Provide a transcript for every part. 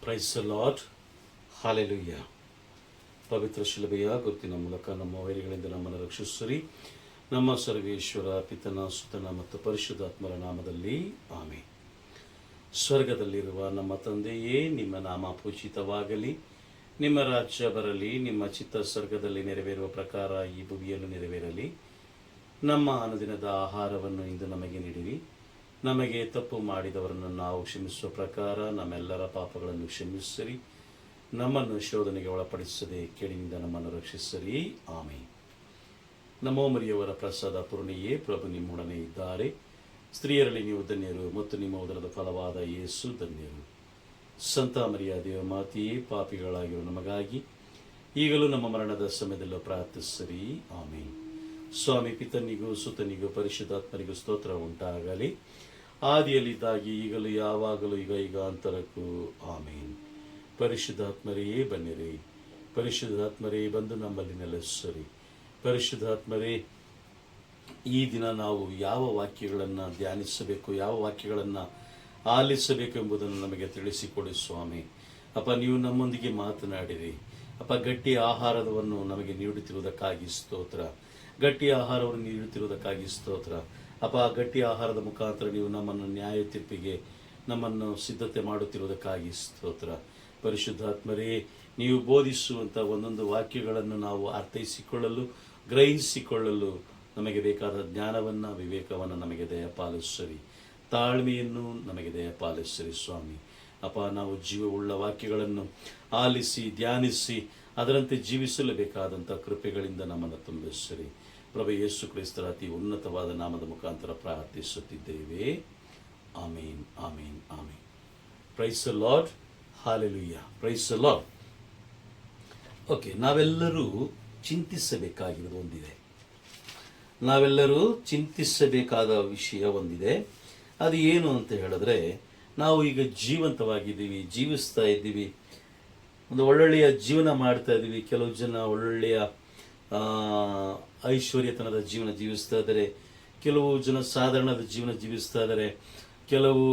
Price the lord. Hallelujah. ಪವಿತ್ರ ಶಿಲುಬೆಯ ಗುರುತಿನ ಮೂಲಕ ನಮ್ಮ ವೈರಿಗಳಿಂದ ನಮ್ಮನ್ನು ರಕ್ಷಿಸಿರಿ. ನಮ್ಮ ಸರ್ವೇಶ್ವರ ಪಿತನ ಸುತನ ಮತ್ತು ಪರಿಶುದ್ಧಾತ್ಮರ ನಾಮದಲ್ಲಿ ಆಮೆನ್. ಸ್ವರ್ಗದಲ್ಲಿರುವ ನಮ್ಮ ತಂದೆಯೇ, ನಿಮ್ಮ ನಾಮ ಪೂಜಿತವಾಗಲಿ, ನಿಮ್ಮ ರಾಜ್ಯ ಬರಲಿ, ನಿಮ್ಮ ಚಿತ್ತ ಸ್ವರ್ಗದಲ್ಲಿ ನೆರವೇರುವ ಪ್ರಕಾರ ಈ ಭೂಮಿಯಲ್ಲೂ ನೆರವೇರಲಿ. ನಮ್ಮ ಅನುದಿನದ ಆಹಾರವನ್ನು ಇಂದು ನಮಗೆ ನೀಡಿರಿ. ನಮಗೆ ತಪ್ಪು ಮಾಡಿದವರನ್ನು ನಾವು ಕ್ಷಮಿಸುವ ಪ್ರಕಾರ ನಮ್ಮೆಲ್ಲರ ಪಾಪಗಳನ್ನು ಕ್ಷಮಿಸಿರಿ. ನಮ್ಮನ್ನು ಶೋಧನೆಗೆ ಒಳಪಡಿಸದೆ ಕೇಡಿನಿಂದ ನಮ್ಮನ್ನು ರಕ್ಷಿಸಿರಿ. ಆಮೆನ್. ನಮೋ ಮರಿಯವರ ಪ್ರಸಾದ ಪೂರ್ಣಿಯೇ, ಪ್ರಭು ನಿಮ್ಮೊಡನೆ ಇದ್ದಾರೆ. ಸ್ತ್ರೀಯರಲ್ಲಿ ನೀವು ಧನ್ಯರು ಮತ್ತು ನಿಮ್ಮ ಉದರದ ಫಲವಾದ ಯೇಸು ಧನ್ಯರು. ಸಂತ ಮರಿಯ ದೇವಮಾತೆಯೇ, ಪಾಪಿಗಳಾಗಿರುವ ನಮಗಾಗಿ ಈಗಲೂ ನಮ್ಮ ಮರಣದ ಸಮಯದಲ್ಲೂ ಪ್ರಾರ್ಥಿಸಿರಿ. ಆಮೆನ್. ಸ್ವಾಮಿ ಪಿತನಿಗೂ ಸುತನಿಗೂ ಪರಿಶುದ್ಧಾತ್ಮರಿಗೂ ಸ್ತೋತ್ರ ಉಂಟಾಗಲಿ. ಆದಿಯಲ್ಲಿದ್ದಾಗಿ ಈಗಲೂ ಯಾವಾಗಲೂ ಈಗ ಅಂತರಕ್ಕೂ ಆಮೇನ್. ಪರಿಶುದ್ಧಾತ್ಮರೇ ಬನ್ನಿರಿ. ಪರಿಶುದ್ಧಾತ್ಮರೇ ಬಂದು ನಮ್ಮಲ್ಲಿ ನೆಲೆಸಿರಿ. ಪರಿಶುದ್ಧಾತ್ಮರೇ, ಈ ದಿನ ನಾವು ಯಾವ ವಾಕ್ಯಗಳನ್ನು ಧ್ಯಾನಿಸಬೇಕು, ಯಾವ ವಾಕ್ಯಗಳನ್ನು ಆಲಿಸಬೇಕು ಎಂಬುದನ್ನು ನಮಗೆ ತಿಳಿಸಿಕೊಡಿ ಸ್ವಾಮಿ. ಅಪ್ಪ, ನೀವು ನಮ್ಮೊಂದಿಗೆ ಮಾತನಾಡಿರಿ. ಅಪ್ಪ, ಗಟ್ಟಿ ಆಹಾರವನ್ನು ನಮಗೆ ನೀಡುತ್ತಿರುವುದಕ್ಕಾಗಿ ಸ್ತೋತ್ರ. ಗಟ್ಟಿ ಆಹಾರವನ್ನು ನೀಡುತ್ತಿರುವುದಕ್ಕಾಗಿ ಸ್ತೋತ್ರ. ಅಪ್ಪ, ಗಟ್ಟಿ ಆಹಾರದ ಮುಖಾಂತರ ನೀವು ನಮ್ಮನ್ನು ನ್ಯಾಯ ತೀರ್ಪಿಗೆ ನಮ್ಮನ್ನು ಸಿದ್ಧತೆ ಮಾಡುತ್ತಿರುವುದಕ್ಕಾಗಿ ಸ್ತೋತ್ರ. ಪರಿಶುದ್ಧಾತ್ಮರೇ, ನೀವು ಬೋಧಿಸುವಂಥ ಒಂದೊಂದು ವಾಕ್ಯಗಳನ್ನು ನಾವು ಅರ್ಥೈಸಿಕೊಳ್ಳಲು, ಗ್ರಹಿಸಿಕೊಳ್ಳಲು ನಮಗೆ ಬೇಕಾದ ಜ್ಞಾನವನ್ನು, ವಿವೇಕವನ್ನು ನಮಗೆ ದಯಪಾಲಿಸಿರಿ. ತಾಳ್ಮೆಯನ್ನು ನಮಗೆ ದಯಪಾಲಿಸಿರಿ ಸ್ವಾಮಿ. ಅಪ್ಪ, ನಾವು ಜೀವವುಳ್ಳ ವಾಕ್ಯಗಳನ್ನು ಆಲಿಸಿ ಧ್ಯಾನಿಸಿ ಅದರಂತೆ ಜೀವಿಸಲು ಬೇಕಾದಂಥ ಕೃಪೆಗಳಿಂದ ನಮ್ಮನ್ನು ತುಂಬಿಸಿರಿ. ಪ್ರಭು ಯೇಸು ಕ್ರಿಸ್ತರ ಅತಿ ಉನ್ನತವಾದ ನಾಮದ ಮುಖಾಂತರ ಪ್ರಾರ್ಥಿಸುತ್ತಿದ್ದೇವೆ. Amen, amen, amen. Praise the lord. Hallelujah. Praise the lord. Okay, ನಾವೆಲ್ಲರೂ ಚಿಂತಿಸಬೇಕಾಗಿರೋದು ಒಂದಿದೆ. ನಾವೆಲ್ಲರೂ ಚಿಂತಿಸಬೇಕಾದ ವಿಷಯ ಒಂದಿದೆ. ಅದು ಏನು ಅಂತ ಹೇಳಿದ್ರೆ, ನಾವು ಈಗ ಜೀವಂತವಾಗಿದ್ದೀವಿ, ಜೀವಿಸ್ತಾ ಇದ್ದೀವಿ, ಒಂದು ಒಳ್ಳೊಳ್ಳೆಯ ಜೀವನ ಮಾಡ್ತಾ ಇದ್ದೀವಿ. ಕೆಲವು ಜನ ಒಳ್ಳೆಯ ಐಶ್ವರ್ಯತನದ ಜೀವನ ಜೀವಿಸ್ತಾ ಇದ್ದಾರೆ. ಕೆಲವು ಜನ ಸಾಧಾರಣದ ಜೀವನ ಜೀವಿಸ್ತಾ ಇದ್ದಾರೆ. ಕೆಲವು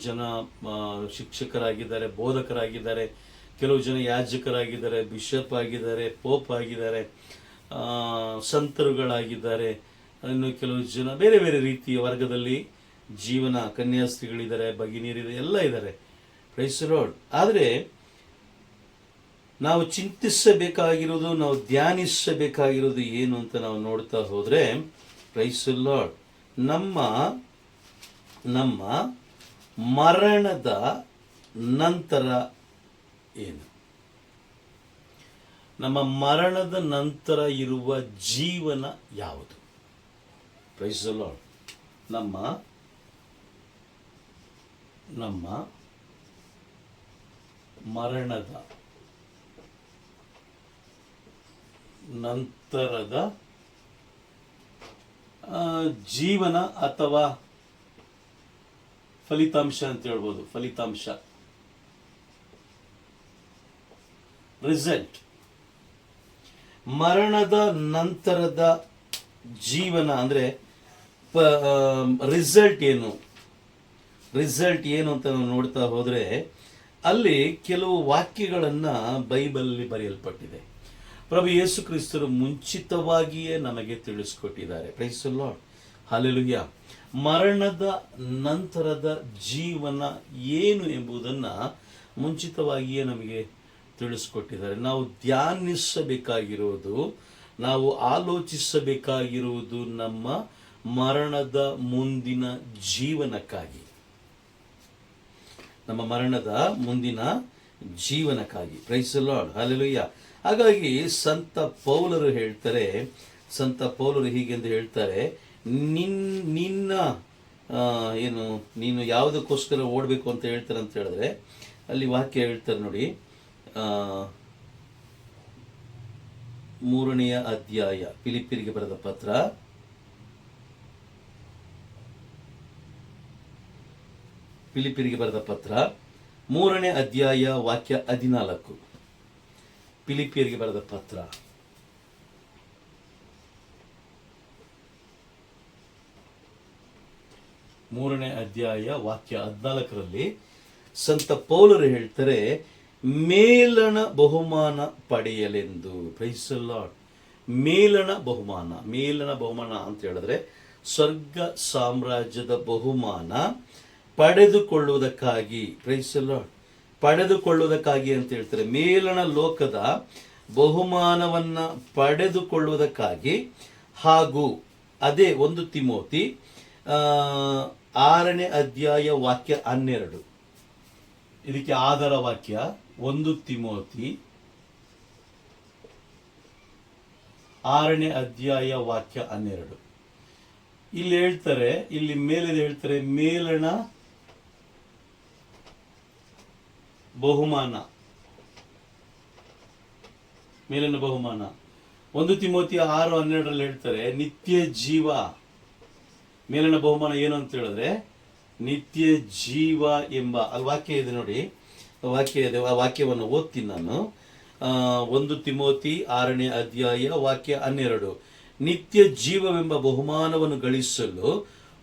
ಜನ ಶಿಕ್ಷಕರಾಗಿದ್ದಾರೆ, ಬೋಧಕರಾಗಿದ್ದಾರೆ. ಕೆಲವು ಜನ ಯಾಜಕರಾಗಿದ್ದಾರೆ, ಬಿಷಪ್ ಆಗಿದ್ದಾರೆ, ಪೋಪ್ ಆಗಿದ್ದಾರೆ, ಸಂತರುಗಳಾಗಿದ್ದಾರೆ. ಇನ್ನು ಕೆಲವು ಜನ ಬೇರೆ ಬೇರೆ ರೀತಿಯ ವರ್ಗದಲ್ಲಿ ಜೀವನ, ಕನ್ಯಾಸ್ತ್ರೀಗಳಿದ್ದಾರೆ, ಭಗಿನಿಯರಿದೆ, ಎಲ್ಲ ಇದ್ದಾರೆ. Price the lord. ಆದರೆ ನಾವು ಚಿಂತಿಸಬೇಕಾಗಿರೋದು, ನಾವು ಧ್ಯಾನಿಸಬೇಕಾಗಿರೋದು ಏನು ಅಂತ ನಾವು ನೋಡ್ತಾ ಹೋದರೆ, ಪ್ರೈಸ್ ದ ಲಾರ್ಡ್, ನಮ್ಮ ಮರಣದ ನಂತರ ಏನು? ನಮ್ಮ ಮರಣದ ನಂತರ ಇರುವ ಜೀವನ ಯಾವುದು? Price the lord. ನಮ್ಮ ಮರಣದ ನಂತರದ ಜೀವನ ಅಥವಾ ಫಲಿತಾಂಶ ಅಂತ ಹೇಳ್ಬೋದು. ಫಲಿತಾಂಶ, ರಿಸಲ್ಟ್. ಮರಣದ ನಂತರದ ಜೀವನ ಅಂದರೆ ರಿಸಲ್ಟ್ ಏನು? ರಿಸಲ್ಟ್ ಏನು ಅಂತ ನಾವು ನೋಡ್ತಾ ಹೋದರೆ, ಅಲ್ಲಿ ಕೆಲವು ವಾಕ್ಯಗಳನ್ನು ಬೈಬಲಲ್ಲಿ ಬರೆಯಲ್ಪಟ್ಟಿದೆ. ಪ್ರಭು ಯೇಸು ಕ್ರಿಸ್ತರು ಮುಂಚಿತವಾಗಿಯೇ ನಮಗೆ ತಿಳಿಸ್ಕೊಟ್ಟಿದ್ದಾರೆ. Praise the lord. ಹಲ್ಲೆಲೂಯಾ. ಮರಣದ ನಂತರದ ಜೀವನ ಏನು ಎಂಬುದನ್ನು ಮುಂಚಿತವಾಗಿಯೇ ನಮಗೆ ತಿಳಿಸ್ಕೊಟ್ಟಿದ್ದಾರೆ. ನಾವು ಧ್ಯಾನಿಸಬೇಕಾಗಿರುವುದು, ನಾವು ಆಲೋಚಿಸಬೇಕಾಗಿರುವುದು ನಮ್ಮ ಮರಣದ ಮುಂದಿನ ಜೀವನಕ್ಕಾಗಿ, ನಮ್ಮ ಮರಣದ ಮುಂದಿನ ಜೀವನಕ್ಕಾಗಿ. Price the lord. ಹಲ್ಲೆಲೂಯಾ. ಹಾಗಾಗಿ ಸಂತ ಪೌಲರು ಹೀಗೆಂದು ಹೇಳ್ತಾರೆ, ನೀನು ಯಾವುದಕ್ಕೋಸ್ಕರ ಓಡಬೇಕು ಅಂತ ಹೇಳ್ತಾರೆ ಅಂತ ಹೇಳಿದ್ರೆ, ಅಲ್ಲಿ ವಾಕ್ಯ ಹೇಳ್ತಾರೆ ನೋಡಿ, 3ನೇ ಅಧ್ಯಾಯ, ಫಿಲಿಪ್ಪಿಯರಿಗೆ ಬರೆದ ಪತ್ರ, ಫಿಲಿಪ್ಪಿಯರಿಗೆ ಬರೆದ ಪತ್ರ 3ನೇ ಅಧ್ಯಾಯ ವಾಕ್ಯ 14. ಫಿಲಿಪ್ಪಿಯರಿಗೆ ಬರೆದ ಪತ್ರ 3ನೇ ಅಧ್ಯಾಯ ವಾಕ್ಯ 14ರಲ್ಲಿ ಸಂತ ಪೌಲರು ಹೇಳ್ತಾರೆ, ಮೇಲಣ ಬಹುಮಾನ ಪಡೆಯಲೆಂದು. Price the lord. ಮೇಲಣ ಬಹುಮಾನ ಅಂತ ಹೇಳಿದ್ರೆ ಸ್ವರ್ಗ ಸಾಮ್ರಾಜ್ಯದ ಬಹುಮಾನ ಪಡೆದುಕೊಳ್ಳುವುದಕ್ಕಾಗಿ. Praise the lord. ಪಡೆದುಕೊಳ್ಳುವುದಕ್ಕಾಗಿ ಅಂತ ಹೇಳ್ತಾರೆ. ಮೇಲಣ ಲೋಕದ ಬಹುಮಾನವನ್ನ ಪಡೆದುಕೊಳ್ಳುವುದಕ್ಕಾಗಿ, ಹಾಗೂ ಅದೇ 1 ತಿಮೋತಿ 6ನೇ ಅಧ್ಯಾಯ ವಾಕ್ಯ 12. ಇದಕ್ಕೆ ಆಧಾರ ವಾಕ್ಯ 1 ತಿಮೋತಿ 6ನೇ ಅಧ್ಯಾಯ ವಾಕ್ಯ 12. ಇಲ್ಲಿ ಹೇಳ್ತಾರೆ, ಇಲ್ಲಿ ಮೇಲೆ ಹೇಳ್ತಾರೆ, ಮೇಲಣ ಬಹುಮಾನ. 1 ತಿಮೋತಿ 6:12 ಹೇಳ್ತಾರೆ, ನಿತ್ಯ ಜೀವ. ಮೇಲಣ ಬಹುಮಾನ ಏನು ಅಂತ ಹೇಳಿದ್ರೆ ನಿತ್ಯ ಜೀವ ಎಂಬ. ಅಲ್ಲಿ ವಾಕ್ಯ ಇದೆ ನೋಡಿ, ವಾಕ್ಯ ಇದೆ. ಆ ವಾಕ್ಯವನ್ನು ಓದ್ತೀನಿ ನಾನು. 1 ತಿಮೋತಿ 6ನೇ ಅಧ್ಯಾಯ ವಾಕ್ಯ 12. ನಿತ್ಯ ಜೀವವೆಂಬ ಬಹುಮಾನವನ್ನು ಗಳಿಸಲು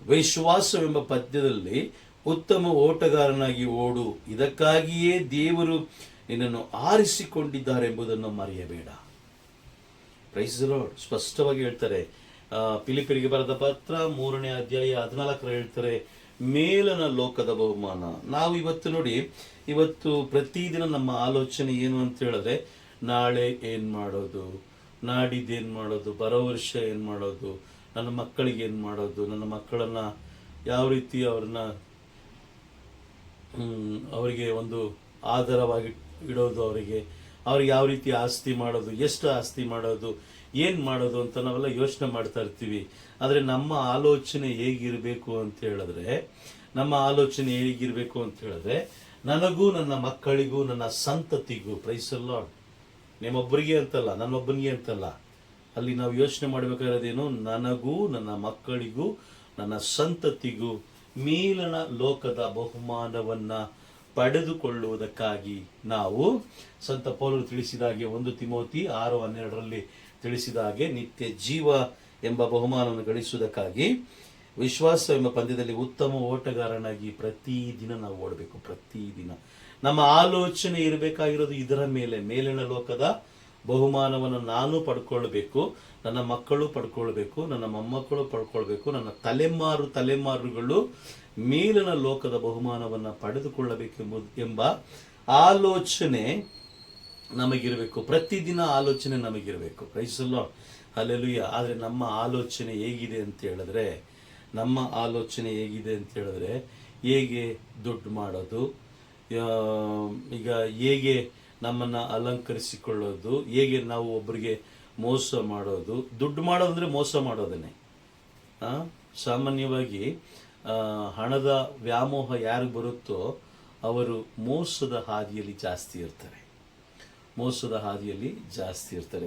ವಿಶ್ವಾಸವೆಂಬ ಪದ್ಯದಲ್ಲಿ ಉತ್ತಮ ಓಟಗಾರನಾಗಿ ಓಡು, ಇದಕ್ಕಾಗಿಯೇ ದೇವರು ನಿನ್ನನ್ನು ಆರಿಸಿಕೊಂಡಿದ್ದಾರೆ ಎಂಬುದನ್ನು ಮರೆಯಬೇಡ. Price the lord. ಸ್ಪಷ್ಟವಾಗಿ ಹೇಳ್ತಾರೆ. ಫಿಲಿಪ್ಪಿಯರಿಗೆ ಬರೆದ ಪತ್ರ 3ನೇ ಅಧ್ಯಾಯ 14 ಹೇಳ್ತಾರೆ, ಮೇಲನ ಲೋಕದ ಬಹುಮಾನ. ನಾವು ಇವತ್ತು ಪ್ರತಿದಿನ ನಮ್ಮ ಆಲೋಚನೆ ಏನು ಅಂತ ಹೇಳಿದ್ರೆ, ನಾಳೆ ಏನ್ ಮಾಡೋದು, ನಾಡಿದ್ದೇನು ಮಾಡೋದು, ಬರೋ ವರ್ಷ ಏನು ಮಾಡೋದು, ನನ್ನ ಮಕ್ಕಳಿಗೆ ಏನು ಮಾಡೋದು, ನನ್ನ ಮಕ್ಕಳನ್ನ ಯಾವ ರೀತಿ ಅವರಿಗೆ ಒಂದು ಆಧಾರವಾಗಿ ಇಡೋದು, ಅವರಿಗೆ ಯಾವ ರೀತಿ ಆಸ್ತಿ ಮಾಡೋದು, ಎಷ್ಟು ಆಸ್ತಿ ಮಾಡೋದು, ಏನು ಮಾಡೋದು ಅಂತ ನಾವೆಲ್ಲ ಯೋಚನೆ ಮಾಡ್ತಾ ಇರ್ತೀವಿ. ಆದರೆ ನಮ್ಮ ಆಲೋಚನೆ ಹೇಗಿರಬೇಕು ಅಂತ ಹೇಳಿದ್ರೆ ನನಗೂ ನನ್ನ ಮಕ್ಕಳಿಗೂ ನನ್ನ ಸಂತತಿಗೂ, ಪ್ರೈಸ್ ದಿ ಲಾರ್ಡ್, ನಿಮ್ಮೊಬ್ಬರಿಗೆ ಅಂತಲ್ಲ, ನನ್ನೊಬ್ಬನಿಗೆ ಅಂತಲ್ಲ, ಅಲ್ಲಿ ನಾವು ಯೋಚನೆ ಮಾಡಬೇಕಾಗಿರೋದೇನು, ನನಗೂ ನನ್ನ ಮಕ್ಕಳಿಗೂ ನನ್ನ ಸಂತತಿಗೂ ಮೇಲನ ಲೋಕದ ಬಹುಮಾನವನ್ನ ಪಡೆದುಕೊಳ್ಳುವುದಕ್ಕಾಗಿ ನಾವು ಸಂತ ಪೌಲರು ತಿಳಿಸಿದಾಗೆ 1 ತಿಮೋತಿ 6:12 ತಿಳಿಸಿದ ಹಾಗೆ ನಿತ್ಯ ಜೀವ ಎಂಬ ಬಹುಮಾನವನ್ನು ಗಳಿಸುವುದಕ್ಕಾಗಿ ವಿಶ್ವಾಸವೆಂಬ ಪಂದ್ಯದಲ್ಲಿ ಉತ್ತಮ ಓಟಗಾರನಾಗಿ ಪ್ರತಿದಿನ ನಾವು ಓಡಬೇಕು. ಪ್ರತಿದಿನ ನಮ್ಮ ಆಲೋಚನೆ ಇರಬೇಕಾಗಿರೋದು ಇದರ ಮೇಲೆ. ಮೇಲಿನ ಲೋಕದ ಬಹುಮಾನವನ್ನು ನಾನು ಪಡ್ಕೊಳ್ಬೇಕು, ನನ್ನ ಮಕ್ಕಳು ಪಡ್ಕೊಳ್ಬೇಕು, ನನ್ನ ಮೊಮ್ಮಕ್ಕಳು ಪಡ್ಕೊಳ್ಬೇಕು, ನನ್ನ ತಲೆಮಾರುಗಳು ಮೇಲಿನ ಲೋಕದ ಬಹುಮಾನವನ್ನು ಪಡೆದುಕೊಳ್ಳಬೇಕೆಂಬ ಆಲೋಚನೆ ನಮಗಿರಬೇಕು. ಪ್ರತಿದಿನ ಆಲೋಚನೆ ನಮಗಿರಬೇಕು. Praise the lord. ಹಲ್ಲೆಲೂಯಾ. ಆದರೆ ನಮ್ಮ ಆಲೋಚನೆ ಹೇಗಿದೆ ಅಂತ ಹೇಳಿದ್ರೆ ಹೇಗೆ ದುಡ್ಡು ಮಾಡೋದು, ಈಗ ಹೇಗೆ ನಮ್ಮನ್ನು ಅಲಂಕರಿಸಿಕೊಳ್ಳೋದು, ಹೇಗೆ ನಾವು ಒಬ್ಬರಿಗೆ ಮೋಸ ಮಾಡೋದು. ದುಡ್ಡು ಮಾಡೋದಂದ್ರೆ ಮೋಸ ಮಾಡೋದನ್ನೇ. ಸಾಮಾನ್ಯವಾಗಿ ಹಣದ ವ್ಯಾಮೋಹ ಯಾರಿಗೆ ಬರುತ್ತೋ ಅವರು ಮೋಸದ ಹಾದಿಯಲ್ಲಿ ಜಾಸ್ತಿ ಇರ್ತಾರೆ.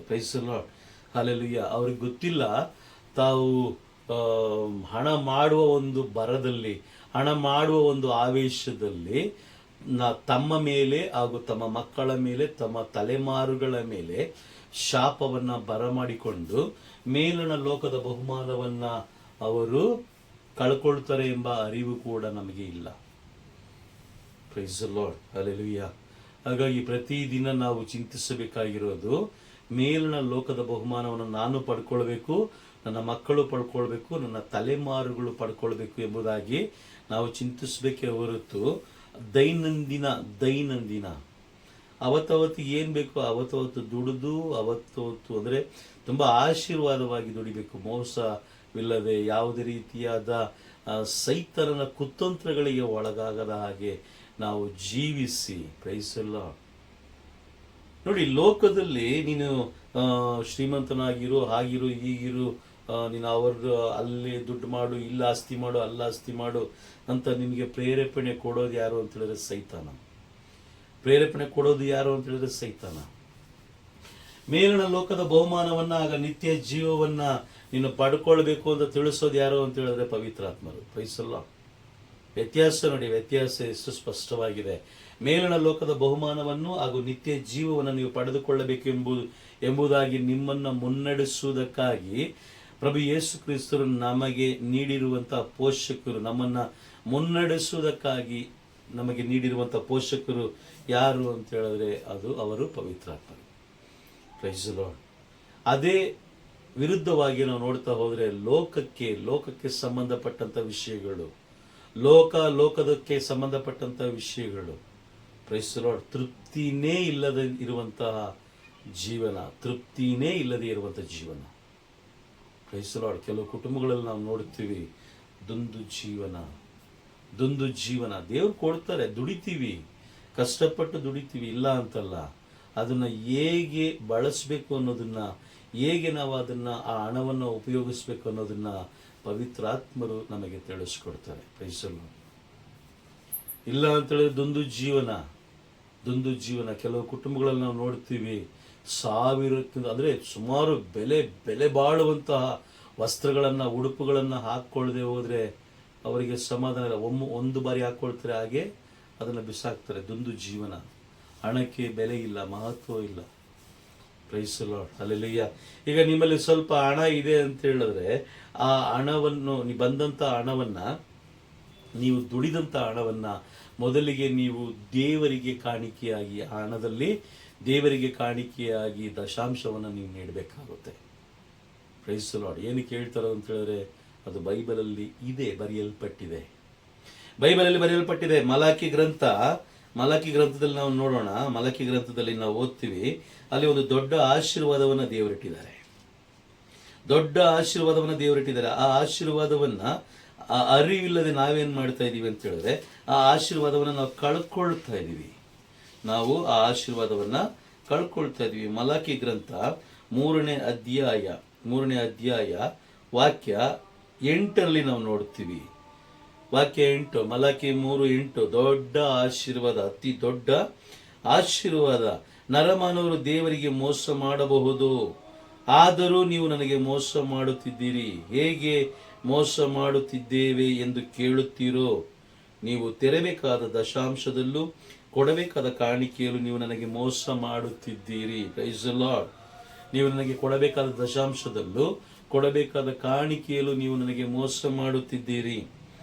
Praise the lord. ಹಲ್ಲೆಲೂಯಾ. ಅವ್ರಿಗೆ ಗೊತ್ತಿಲ್ಲ ತಾವು ಹಣ ಮಾಡುವ ಒಂದು ಬರದಲ್ಲಿ, ಹಣ ಮಾಡುವ ಒಂದು ಆವೇಶದಲ್ಲಿ ತಮ್ಮ ಮೇಲೆ ಹಾಗೂ ತಮ್ಮ ಮಕ್ಕಳ ಮೇಲೆ, ತಮ್ಮ ತಲೆಮಾರುಗಳ ಮೇಲೆ ಶಾಪವನ್ನ ಬರಮಾಡಿಕೊಂಡು ಮೇಲಣ ಲೋಕದ ಬಹುಮಾನವನ್ನ ಅವರು ಕಳ್ಕೊಳ್ತಾರೆ ಎಂಬ ಅರಿವು ಕೂಡ ನಮಗೆ ಇಲ್ಲ. Praise the lord. ಹಲ್ಲೆಲೂಯಾ. ಹಾಗಾಗಿ ಪ್ರತಿದಿನ ನಾವು ಚಿಂತಿಸಬೇಕಾಗಿರೋದು, ಮೇಲಿನ ಲೋಕದ ಬಹುಮಾನವನ್ನು ನಾನು ಪಡ್ಕೊಳ್ಬೇಕು, ನನ್ನ ಮಕ್ಕಳು ಪಡ್ಕೊಳ್ಬೇಕು, ನನ್ನ ತಲೆಮಾರುಗಳು ಪಡ್ಕೊಳ್ಬೇಕು ಎಂಬುದಾಗಿ ನಾವು ಚಿಂತಿಸಬೇಕೇ ಹೊರತು ದೈನಂದಿನ ಅವತ್ತವತ್ತು ಏನು ಬೇಕೋ ಅವತ್ತವತ್ತು ದುಡಿದು ಅವತ್ತವತ್ತು ಅಂದರೆ ತುಂಬ ಆಶೀರ್ವಾದವಾಗಿ ದುಡಿಬೇಕು. ಮೋಸವಿಲ್ಲದೆ ಯಾವುದೇ ರೀತಿಯಾದ ಸೈತಾನನ ಕುತಂತ್ರಗಳಿಗೆ ಒಳಗಾಗದ ಹಾಗೆ ನಾವು ಜೀವಿಸಿ. Price the lord. ನೋಡಿ, ಲೋಕದಲ್ಲಿ ನೀನು ಶ್ರೀಮಂತನಾಗಿರು, ಹಾಗಿರು, ಹೀಗಿರು, ನೀನು ಅಲ್ಲಿ ದುಡ್ಡು ಮಾಡು, ಇಲ್ಲ ಆಸ್ತಿ ಮಾಡು, ಅಲ್ಲ ಆಸ್ತಿ ಮಾಡು ಅಂತ ನಿನಗೆ ಪ್ರೇರೇಪಣೆ ಕೊಡೋದು ಯಾರು ಅಂತ ಹೇಳಿದ್ರೆ ಸೈತಾನ. ಮೇಲಿನ ಲೋಕದ ಬಹುಮಾನವನ್ನ, ಆಗ ನಿತ್ಯ ಜೀವವನ್ನ ನೀನು ಪಡ್ಕೊಳ್ಬೇಕು ಅಂತ ತಿಳಿಸೋದು ಯಾರು ಅಂತ ಹೇಳಿದ್ರೆ ಪವಿತ್ರಾತ್ಮರು. Price the lord. ವ್ಯತ್ಯಾಸ ಎಷ್ಟು ಸ್ಪಷ್ಟವಾಗಿದೆ. ಮೇಲಿನ ಲೋಕದ ಬಹುಮಾನವನ್ನು ಹಾಗೂ ನಿತ್ಯ ಜೀವವನ್ನು ನೀವು ಪಡೆದುಕೊಳ್ಳಬೇಕು ಎಂಬುದಾಗಿ ನಿಮ್ಮನ್ನು ಮುನ್ನಡೆಸುವುದಕ್ಕಾಗಿ ಪ್ರಭು ಯೇಸು ಕ್ರಿಸ್ತರು ನಮಗೆ ನೀಡಿರುವಂತಹ ಪೋಷಕರು ನಮ್ಮನ್ನ ಮುನ್ನಡೆಸುವುದಕ್ಕಾಗಿ ನಮಗೆ ನೀಡಿರುವಂಥ ಪೋಷಕರು ಯಾರು ಅಂತ ಹೇಳಿದ್ರೆ ಅದು ಅವರು ಪವಿತ್ರಾತ್ಮರು. Price the lord. ಅದೇ ವಿರುದ್ಧವಾಗಿ ನಾವು ನೋಡ್ತಾ ಹೋದರೆ ಲೋಕಕ್ಕೆ ಸಂಬಂಧಪಟ್ಟಂಥ ವಿಷಯಗಳು, ಲೋಕದಕ್ಕೆ ಸಂಬಂಧಪಟ್ಟಂಥ ವಿಷಯಗಳು, ಪ್ರೈಸ್ ದಿ ಲಾರ್ಡ್, ತೃಪ್ತಿನೇ ಇಲ್ಲದೆ ಇರುವಂತಹ ಜೀವನ. Praise the lord. ಕೆಲವು ಕುಟುಂಬಗಳಲ್ಲಿ ನಾವು ನೋಡ್ತೀವಿ ದುಂದು ಜೀವನ. ದೇವ್ರು ಕೊಡ್ತಾರೆ, ದುಡಿತೀವಿ, ಕಷ್ಟಪಟ್ಟು ದುಡಿತೀವಿ, ಇಲ್ಲ ಅಂತಲ್ಲ. ಅದನ್ನು ಹೇಗೆ ಬಳಸಬೇಕು ಅನ್ನೋದನ್ನ, ಹೇಗೆ ನಾವು ಅದನ್ನು ಆ ಹಣವನ್ನು ಉಪಯೋಗಿಸ್ಬೇಕು ಅನ್ನೋದನ್ನ ಪವಿತ್ರಾತ್ಮರು ನಮಗೆ ತಿಳಿಸ್ಕೊಡ್ತಾರೆ. Price the lord. ಇಲ್ಲ ಅಂತೇಳಿದ್ರೆ ದುಂದು ಜೀವನ. ಕೆಲವು ಕುಟುಂಬಗಳಲ್ಲಿ ನಾವು ನೋಡ್ತೀವಿ, ಸಾವಿರಕ್ಕಿಂತ ಅಂದರೆ ಸುಮಾರು ಬೆಲೆ ಬಾಳುವಂತಹ ವಸ್ತ್ರಗಳನ್ನು, ಉಡುಪುಗಳನ್ನು ಹಾಕ್ಕೊಳ್ಳದೆ ಹೋದರೆ ಅವರಿಗೆ ಸಮಾಧಾನ ಇಲ್ಲ. ಒಂದು ಬಾರಿ ಹಾಕ್ಕೊಳ್ತಾರೆ, ಹಾಗೆ ಅದನ್ನು ಬಿಸಾಕ್ತಾರೆ. ದುಂದು ಜೀವನ. ಹಣಕ್ಕೆ ಬೆಲೆ ಇಲ್ಲ, ಮಹತ್ವ ಇಲ್ಲ. Praise the lord. ಹಲ್ಲೆಲೂಯಾ. ಈಗ ನಿಮ್ಮಲ್ಲಿ ಸ್ವಲ್ಪ ಹಣ ಇದೆ ಅಂತ ಹೇಳಿದ್ರೆ ಆ ಹಣವನ್ನು, ಬಂದಂಥ ಹಣವನ್ನು, ನೀವು ದುಡಿದಂಥ ಹಣವನ್ನು ಮೊದಲಿಗೆ ನೀವು ದೇವರಿಗೆ ಕಾಣಿಕೆಯಾಗಿ, ಆ ಹಣದಲ್ಲಿ ದೇವರಿಗೆ ಕಾಣಿಕೆಯಾಗಿ ದಶಾಂಶವನ್ನು ನೀವು ನೀಡಬೇಕಾಗುತ್ತೆ. Price the lord. ಏನಕ್ಕೆ ಹೇಳ್ತಾರೆ ಅಂತ ಹೇಳಿದ್ರೆ ಅದು ಬೈಬಲಲ್ಲಿ ಇದೆ, ಬರೆಯಲ್ಪಟ್ಟಿದೆ. ಮಲಾಕಿ ಗ್ರಂಥದಲ್ಲಿ ನಾವು ನೋಡೋಣ. ಮಲಾಕಿ ಗ್ರಂಥದಲ್ಲಿ ನಾವು ಓದ್ತೀವಿ, ಅಲ್ಲಿ ಒಂದು ದೊಡ್ಡ ಆಶೀರ್ವಾದವನ್ನು ದೇವರಿಟ್ಟಿದ್ದಾರೆ. ಆ ಆಶೀರ್ವಾದವನ್ನು ಅರಿವಿಲ್ಲದೆ ನಾವೇನು ಮಾಡ್ತಾ ಇದ್ದೀವಿ ಅಂತ ಹೇಳಿದ್ರೆ ಆ ಆಶೀರ್ವಾದವನ್ನು ನಾವು ಕಳ್ಕೊಳ್ತಾ ಇದ್ದೀವಿ. ಮಲಾಕಿ ಗ್ರಂಥ 3ನೇ ಅಧ್ಯಾಯ ವಾಕ್ಯ 8ರಲ್ಲಿ ನಾವು ನೋಡ್ತೀವಿ. ವಾಕ್ಯ 8, ಮಲಾಕಿ 3:8. ದೊಡ್ಡ ಆಶೀರ್ವಾದ, ಅತಿ ದೊಡ್ಡ ಆಶೀರ್ವಾದ. ನರಮಾನವರು ದೇವರಿಗೆ ಮೋಸ ಮಾಡಬಹುದು, ಆದರೂ ನೀವು ನನಗೆ ಮೋಸ ಮಾಡುತ್ತಿದ್ದೀರಿ. ಹೇಗೆ ಮೋಸ ಮಾಡುತ್ತಿದ್ದೇವೆ ಎಂದು ಕೇಳುತ್ತೀರೋ? ನೀವು ತೆರಬೇಕಾದ ದಶಾಂಶದಲ್ಲೂ ಕೊಡಬೇಕಾದ ಕಾಣಿಕೆಯಲ್ಲೂ ನೀವು ನನಗೆ ಮೋಸ ಮಾಡುತ್ತಿದ್ದೀರಿ. Praise the lord. ನೀವು ನನಗೆ ಕೊಡಬೇಕಾದ ದಶಾಂಶದಲ್ಲೂ ಕೊಡಬೇಕಾದ ಕಾಣಿಕೆಯಲ್ಲೂ ನೀವು ನನಗೆ ಮೋಸ ಮಾಡುತ್ತಿದ್ದೀರಿ.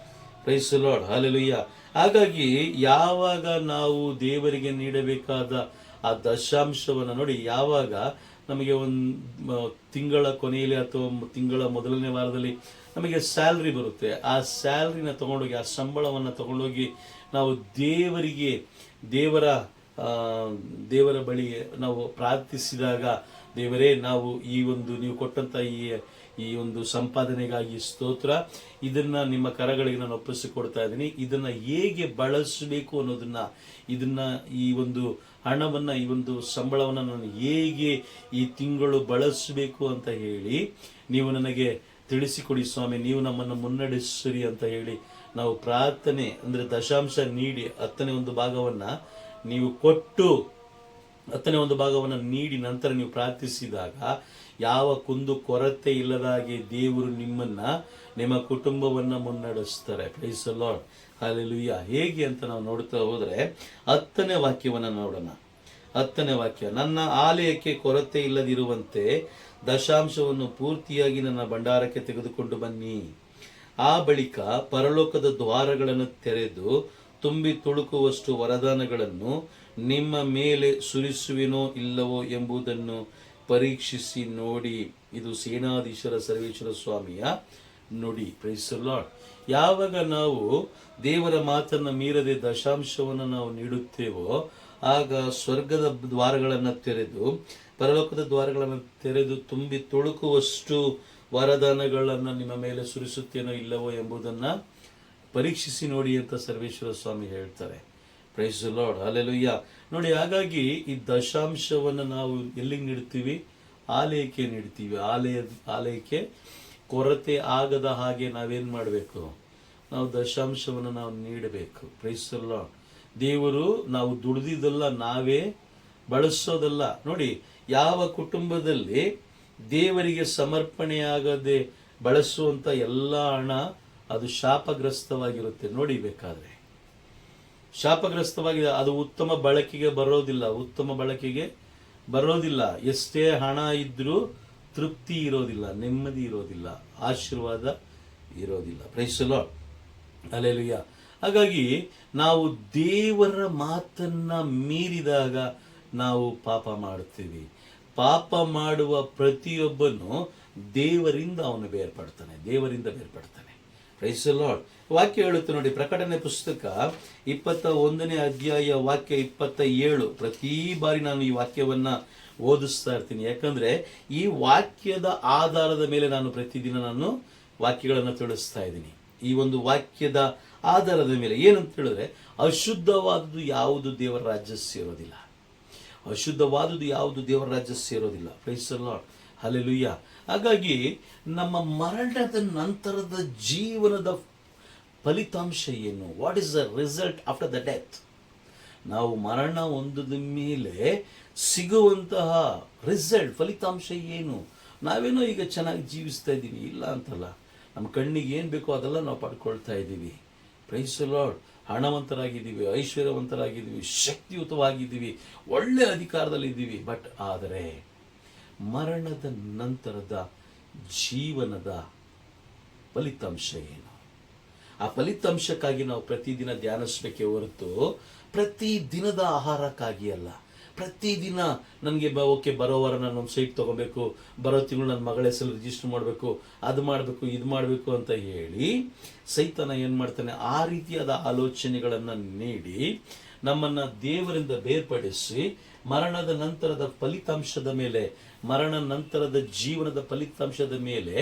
Praise the lord. ಹಲ್ಲೆಲೂಯಾ. ಹಾಗಾಗಿ ಯಾವಾಗ ನಾವು ದೇವರಿಗೆ ನೀಡಬೇಕಾದ ಆ ದಶಾಂಶವನ್ನು ನೋಡಿ, ಯಾವಾಗ ನಮಗೆ ಒಂದು ತಿಂಗಳ ಕೊನೆಯಲ್ಲಿ ಅಥವಾ ತಿಂಗಳ ಮೊದಲನೇ ವಾರದಲ್ಲಿ ನಮಗೆ ಸ್ಯಾಲ್ರಿ ಬರುತ್ತೆ, ಆ ಸ್ಯಾಲ್ರಿನ ತಗೊಂಡೋಗಿ, ಆ ಸಂಬಳವನ್ನು ತಗೊಂಡೋಗಿ ನಾವು ದೇವರ ಬಳಿ ನಾವು ಪ್ರಾರ್ಥಿಸಿದಾಗ, ದೇವರೇ, ನಾವು ನೀವು ಕೊಟ್ಟಂಥ ಈ ಒಂದು ಸಂಪಾದನೆಗಾಗಿ ಸ್ತೋತ್ರ, ಇದನ್ನ ನಿಮ್ಮ ಕರಗಳಿಗೆ ನಾನು ಒಪ್ಪಿಸಿಕೊಡ್ತಾ ಇದ್ದೀನಿ. ಇದನ್ನ ಹೇಗೆ ಬಳಸಬೇಕು ಅನ್ನೋದನ್ನ, ಈ ಒಂದು ಹಣವನ್ನ, ಈ ಒಂದು ಸಂಬಳವನ್ನ ನಾನು ಹೇಗೆ ಈ ತಿಂಗಳು ಬಳಸಬೇಕು ಅಂತ ಹೇಳಿ ನೀವು ನನಗೆ ತಿಳಿಸಿಕೊಡಿ ಸ್ವಾಮಿ, ನೀವು ನಮ್ಮನ್ನು ಮುನ್ನಡೆಸಿರಿ ಅಂತ ಹೇಳಿ ನಾವು ಪ್ರಾರ್ಥನೆ, ಅಂದ್ರೆ ದಶಾಂಶ ನೀಡಿ 10ನೇ ಒಂದು ಭಾಗವನ್ನ ನೀವು ಕೊಟ್ಟು, 10ನೇ ಒಂದು ಭಾಗವನ್ನು ನೀಡಿ ನಂತರ ನೀವು ಪ್ರಾರ್ಥಿಸಿದಾಗ ಯಾವ ಕುಂದು ಕೊರತೆ ಇಲ್ಲದಾಗೆ ದೇವರು ನಿಮ್ಮ ಕುಟುಂಬವನ್ನ ಮುನ್ನಡೆಸ್ತಾರೆ. Praise the lord. ಹಲ್ಲೆಲೂಯಾ. ಹೇಗೆ ಅಂತ ನಾವು ನೋಡ್ತಾ ಹೋದ್ರೆ 10ನೇ ವಾಕ್ಯವನ್ನು ನೋಡೋಣ. 10ನೇ ವಾಕ್ಯ, ನನ್ನ ಆಲಯಕ್ಕೆ ಕೊರತೆ ಇಲ್ಲದಿರುವಂತೆ ದಶಾಂಶವನ್ನು ಪೂರ್ತಿಯಾಗಿ ನನ್ನ ಭಂಡಾರಕ್ಕೆ ತೆಗೆದುಕೊಂಡು ಬನ್ನಿ. ಆ ಬಳಿಕ ಪರಲೋಕದ ದ್ವಾರಗಳನ್ನು ತೆರೆದು ತುಂಬಿ ತುಳುಕುವಷ್ಟು ವರದಾನಗಳನ್ನು ನಿಮ್ಮ ಮೇಲೆ ಸುರಿಸುವೆನೋ ಇಲ್ಲವೋ ಎಂಬುದನ್ನು ಪರೀಕ್ಷಿಸಿ ನೋಡಿ. ಇದು ಸೇನಾಧೀಶ್ವರ ಸರ್ವೇಶ್ವರ ಸ್ವಾಮಿಯ ನುಡಿ. Praise the lord. ಯಾವಾಗ ನಾವು ದೇವರ ಮಾತನ್ನು ಮೀರದೆ ದಶಾಂಶವನ್ನು ನಾವು ನೀಡುತ್ತೇವೋ, ಆಗ ಸ್ವರ್ಗದ ದ್ವಾರಗಳನ್ನು ತೆರೆದು, ಪರಲೋಕದ ದ್ವಾರಗಳನ್ನು ತೆರೆದು ತುಂಬಿ ತುಳುಕುವಷ್ಟು ವರದಾನಗಳನ್ನು ನಿಮ್ಮ ಮೇಲೆ ಸುರಿಸುತ್ತೇನೋ ಇಲ್ಲವೋ ಎಂಬುದನ್ನು ಪರೀಕ್ಷಿಸಿ ನೋಡಿ ಅಂತ ಸರ್ವೇಶ್ವರ ಸ್ವಾಮಿ ಹೇಳ್ತಾರೆ. Praise the lord. ಹಲ್ಲೆಲೂಯಾ. ನೋಡಿ, ಹಾಗಾಗಿ ಈ ದಶಾಂಶವನ್ನು ನಾವು ಎಲ್ಲಿಗೆ ನೀಡ್ತೀವಿ? ಆಲಯಕ್ಕೆ ನೀಡ್ತೀವಿ. ಆಲಯಕ್ಕೆ ಕೊರತೆ ಆಗದ ಹಾಗೆ ನಾವೇನು ಮಾಡಬೇಕು? ನಾವು ದಶಾಂಶವನ್ನು ನಾವು ನೀಡಬೇಕು. Praise the lord. ದೇವರು ನಾವು ದುಡಿದಿದ್ದಲ್ಲ, ನಾವೇ ಬಳಸೋದಲ್ಲ. ನೋಡಿ, ಯಾವ ಕುಟುಂಬದಲ್ಲಿ ದೇವರಿಗೆ ಸಮರ್ಪಣೆಯಾಗದೆ ಬಳಸುವಂಥ ಎಲ್ಲ ಹಣ ಅದು ಶಾಪಗ್ರಸ್ತವಾಗಿರುತ್ತೆ. ನೋಡಿ, ಬೇಕಾದ್ರೆ ಶಾಪಗ್ರಸ್ತವಾಗಿದೆ. ಅದು ಉತ್ತಮ ಬಳಕೆಗೆ ಬರೋದಿಲ್ಲ. ಎಷ್ಟೇ ಹಣ ಇದ್ರೂ ತೃಪ್ತಿ ಇರೋದಿಲ್ಲ, ನೆಮ್ಮದಿ ಇರೋದಿಲ್ಲ, ಆಶೀರ್ವಾದ ಇರೋದಿಲ್ಲ. Praise the lord. ಹಲ್ಲೆಲೂಯಾ. ಹಾಗಾಗಿ ನಾವು ದೇವರ ಮಾತನ್ನ ಮೀರಿದಾಗ ನಾವು ಪಾಪ ಮಾಡುತ್ತೀವಿ. ಪಾಪ ಮಾಡುವ ಪ್ರತಿಯೊಬ್ಬನು ದೇವರಿಂದ ಅವನು ಬೇರ್ಪಡ್ತಾನೆ, ದೇವರಿಂದ ಬೇರ್ಪಡ್ತಾನೆ. Price the lord. ವಾಕ್ಯ ಹೇಳುತ್ತೆ ನೋಡಿ, ಪ್ರಕಟಣೆ ಪುಸ್ತಕ 21ನೇ ಅಧ್ಯಾಯ ವಾಕ್ಯ 27. ಪ್ರತಿ ಬಾರಿ ನಾನು ಈ ವಾಕ್ಯವನ್ನ ಓದಿಸ್ತಾ ಇರ್ತೀನಿ, ಯಾಕಂದ್ರೆ ಈ ವಾಕ್ಯದ ಆಧಾರದ ಮೇಲೆ ನಾನು ಪ್ರತಿದಿನ ವಾಕ್ಯಗಳನ್ನು ತಿಳಿಸ್ತಾ ಇದ್ದೀನಿ. ಈ ಒಂದು ವಾಕ್ಯದ ಆಧಾರದ ಮೇಲೆ ಏನಂತ ಹೇಳಿದ್ರೆ, ಅಶುದ್ಧವಾದುದು ಯಾವುದು ದೇವರ ರಾಜ್ಯ ಸೇರೋದಿಲ್ಲ. ಅಶುದ್ಧವಾದುದು ಯಾವುದು ದೇವರ ರಾಜ್ಯ ಸೇರೋದಿಲ್ಲ. Praise the lord. ಹಲ್ಲೆಲೂಯಾ. ಹಾಗಾಗಿ ನಮ್ಮ ಮರಣದ ನಂತರದ ಜೀವನದ ಫಲಿತಾಂಶ ಏನು? What is the result after the death? ನಾವು ಮರಣ ಹೊಂದಿದ ಮೇಲೆ ಸಿಗುವಂತಹ ರಿಸಲ್ಟ್, ಫಲಿತಾಂಶ ಏನು? ನಾವೇನೋ ಈಗ ಚೆನ್ನಾಗಿ ಜೀವಿಸ್ತಾ ಇದ್ದೀವಿ, ಇಲ್ಲ ಅಂತಲ್ಲ. ನಮ್ಮ ಕಣ್ಣಿಗೆ ಏನು ಬೇಕೋ ಅದೆಲ್ಲ ನಾವು ಪಡ್ಕೊಳ್ತಾ ಇದ್ದೀವಿ. Praise the lord. ಹಣವಂತರಾಗಿದ್ದೀವಿ, ಐಶ್ವರ್ಯವಂತರಾಗಿದ್ದೀವಿ, ಶಕ್ತಿಯುತವಾಗಿದ್ದೀವಿ, ಒಳ್ಳೆ ಅಧಿಕಾರದಲ್ಲಿದ್ದೀವಿ. ಬಟ್ ಆದರೆ ಮರಣದ ನಂತರದ ಜೀವನದ ಫಲಿತಾಂಶ ಏನು? ಆ ಫಲಿತಾಂಶಕ್ಕಾಗಿ ನಾವು ಪ್ರತಿದಿನ ಧ್ಯಾನಿಸಬೇಕೇ ಹೊರತು ಪ್ರತಿ ದಿನದ ಆಹಾರಕ್ಕಾಗಿ ಅಲ್ಲ. ಪ್ರತಿದಿನ ನನಗೆ ಓಕೆ ಬರೋ ವಾರ ನಾನು ಒಂದು ಸೈಟ್ ತೊಗೋಬೇಕು, ಬರೋ ತಿಂಗಳು ನನ್ನ ಮಗಳ ಹೆಸರು ರಿಜಿಸ್ಟರ್ ಮಾಡಬೇಕು, ಅದು ಮಾಡಬೇಕು, ಇದು ಮಾಡಬೇಕು ಅಂತ ಹೇಳಿ ಸೈತಾನ ಏನು ಮಾಡ್ತಾನೆ, ಆ ರೀತಿಯಾದ ಆಲೋಚನೆಗಳನ್ನು ನೀಡಿ ನಮ್ಮನ್ನು ದೇವರಿಂದ ಬೇರ್ಪಡಿಸಿ ಮರಣದ ನಂತರದ ಫಲಿತಾಂಶದ ಮೇಲೆ, ಮರಣ ನಂತರದ ಜೀವನದ ಫಲಿತಾಂಶದ ಮೇಲೆ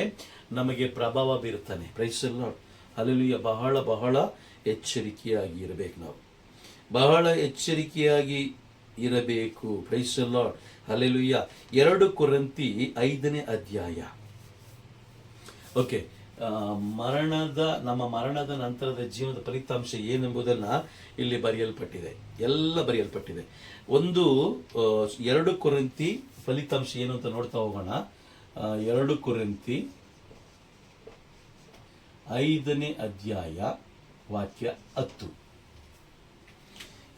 ನಮಗೆ ಪ್ರಭಾವ ಬೀರ್ತಾನೆ. Praise the lord. ಹಲ್ಲೆಲೂಯಾ. ಬಹಳ ಬಹಳ ಎಚ್ಚರಿಕೆಯಾಗಿ ಇರಬೇಕು ನಾವು, ಬಹಳ ಎಚ್ಚರಿಕೆಯಾಗಿ ಇರಬೇಕು. Praise the lord. ಹಲ್ಲೆಲೂಯಾ. 2 ಕೊರಿಂಥಿ 5ನೇ ಅಧ್ಯಾಯ. ಓಕೆ, ನಮ್ಮ ಮರಣದ ನಂತರದ ಜೀವನದ ಫಲಿತಾಂಶ ಏನೆಂಬುದನ್ನ ಇಲ್ಲಿ ಬರೆಯಲ್ಪಟ್ಟಿದೆ, ಎಲ್ಲ ಬರೆಯಲ್ಪಟ್ಟಿದೆ. 2 ಕೊರಿಂಥಿ ಫಲಿತಾಂಶ ಏನು ಅಂತ ನೋಡ್ತಾ ಹೋಗೋಣ. 2 ಕೊರಿಂಥಿ 5ನೇ ಅಧ್ಯಾಯ ವಾಕ್ಯ 10.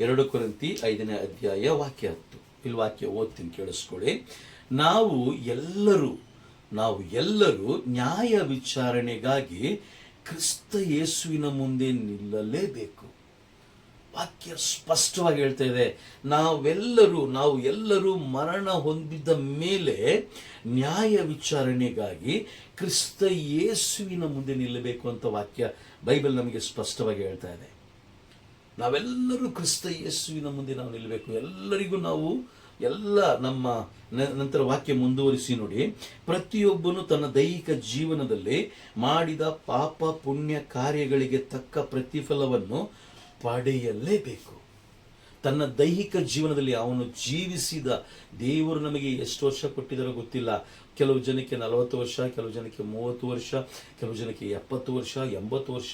2 ಕೊರಿಂಥಿ 5ನೇ ಅಧ್ಯಾಯ ವಾಕ್ಯ 10. ಇಲ್ಲಿ ವಾಕ್ಯ ಓದ್ತೀನಿ, ಕೇಳಿಸ್ಕೊಳ್ಳಿ. ನಾವು ಎಲ್ಲರೂ ನ್ಯಾಯ ವಿಚಾರಣೆಗಾಗಿ ಕ್ರಿಸ್ತ ಯೇಸುವಿನ ಮುಂದೆ ನಿಲ್ಲಲೇಬೇಕು. ವಾಕ್ಯ ಸ್ಪಷ್ಟವಾಗಿ ಹೇಳ್ತಾ ಇದೆ, ನಾವು ಎಲ್ಲರೂ ಮರಣ ಹೊಂದಿದ ಮೇಲೆ ನ್ಯಾಯ ವಿಚಾರಣೆಗಾಗಿ ಕ್ರಿಸ್ತ ಯೇಸುವಿನ ಮುಂದೆ ನಿಲ್ಲಬೇಕು ಅಂತ ವಾಕ್ಯ ಬೈಬಲ್ ನಮಗೆ ಸ್ಪಷ್ಟವಾಗಿ ಹೇಳ್ತಾ ಇದೆ. ನಾವೆಲ್ಲರೂ ಕ್ರಿಸ್ತ ಯೇಸುವಿನ ಮುಂದೆ ನಾವು ನಿಲ್ಲಬೇಕು. ಎಲ್ಲರಿಗೂ ನಾವು ನಮ್ಮ ನಂತರ ವಾಕ್ಯ ಮುಂದುವರಿಸಿ ನೋಡಿ. ಪ್ರತಿಯೊಬ್ಬನು ತನ್ನ ದೈಹಿಕ ಜೀವನದಲ್ಲಿ ಮಾಡಿದ ಪಾಪ ಪುಣ್ಯ ಕಾರ್ಯಗಳಿಗೆ ತಕ್ಕ ಪ್ರತಿಫಲವನ್ನು ಪಡೆಯಲೇಬೇಕು. ತನ್ನ ದೈಹಿಕ ಜೀವನದಲ್ಲಿ ಅವನು ಜೀವಿಸಿದ, ದೇವರು ನಮಗೆ ಎಷ್ಟು ವರ್ಷ ಕೊಟ್ಟಿದ್ದಾರೋ ಗೊತ್ತಿಲ್ಲ. ಕೆಲವು ಜನಕ್ಕೆ 40 ವರ್ಷ, ಕೆಲವು ಜನಕ್ಕೆ 30 ವರ್ಷ, ಕೆಲವು ಜನಕ್ಕೆ 70 ವರ್ಷ, 80 ವರ್ಷ,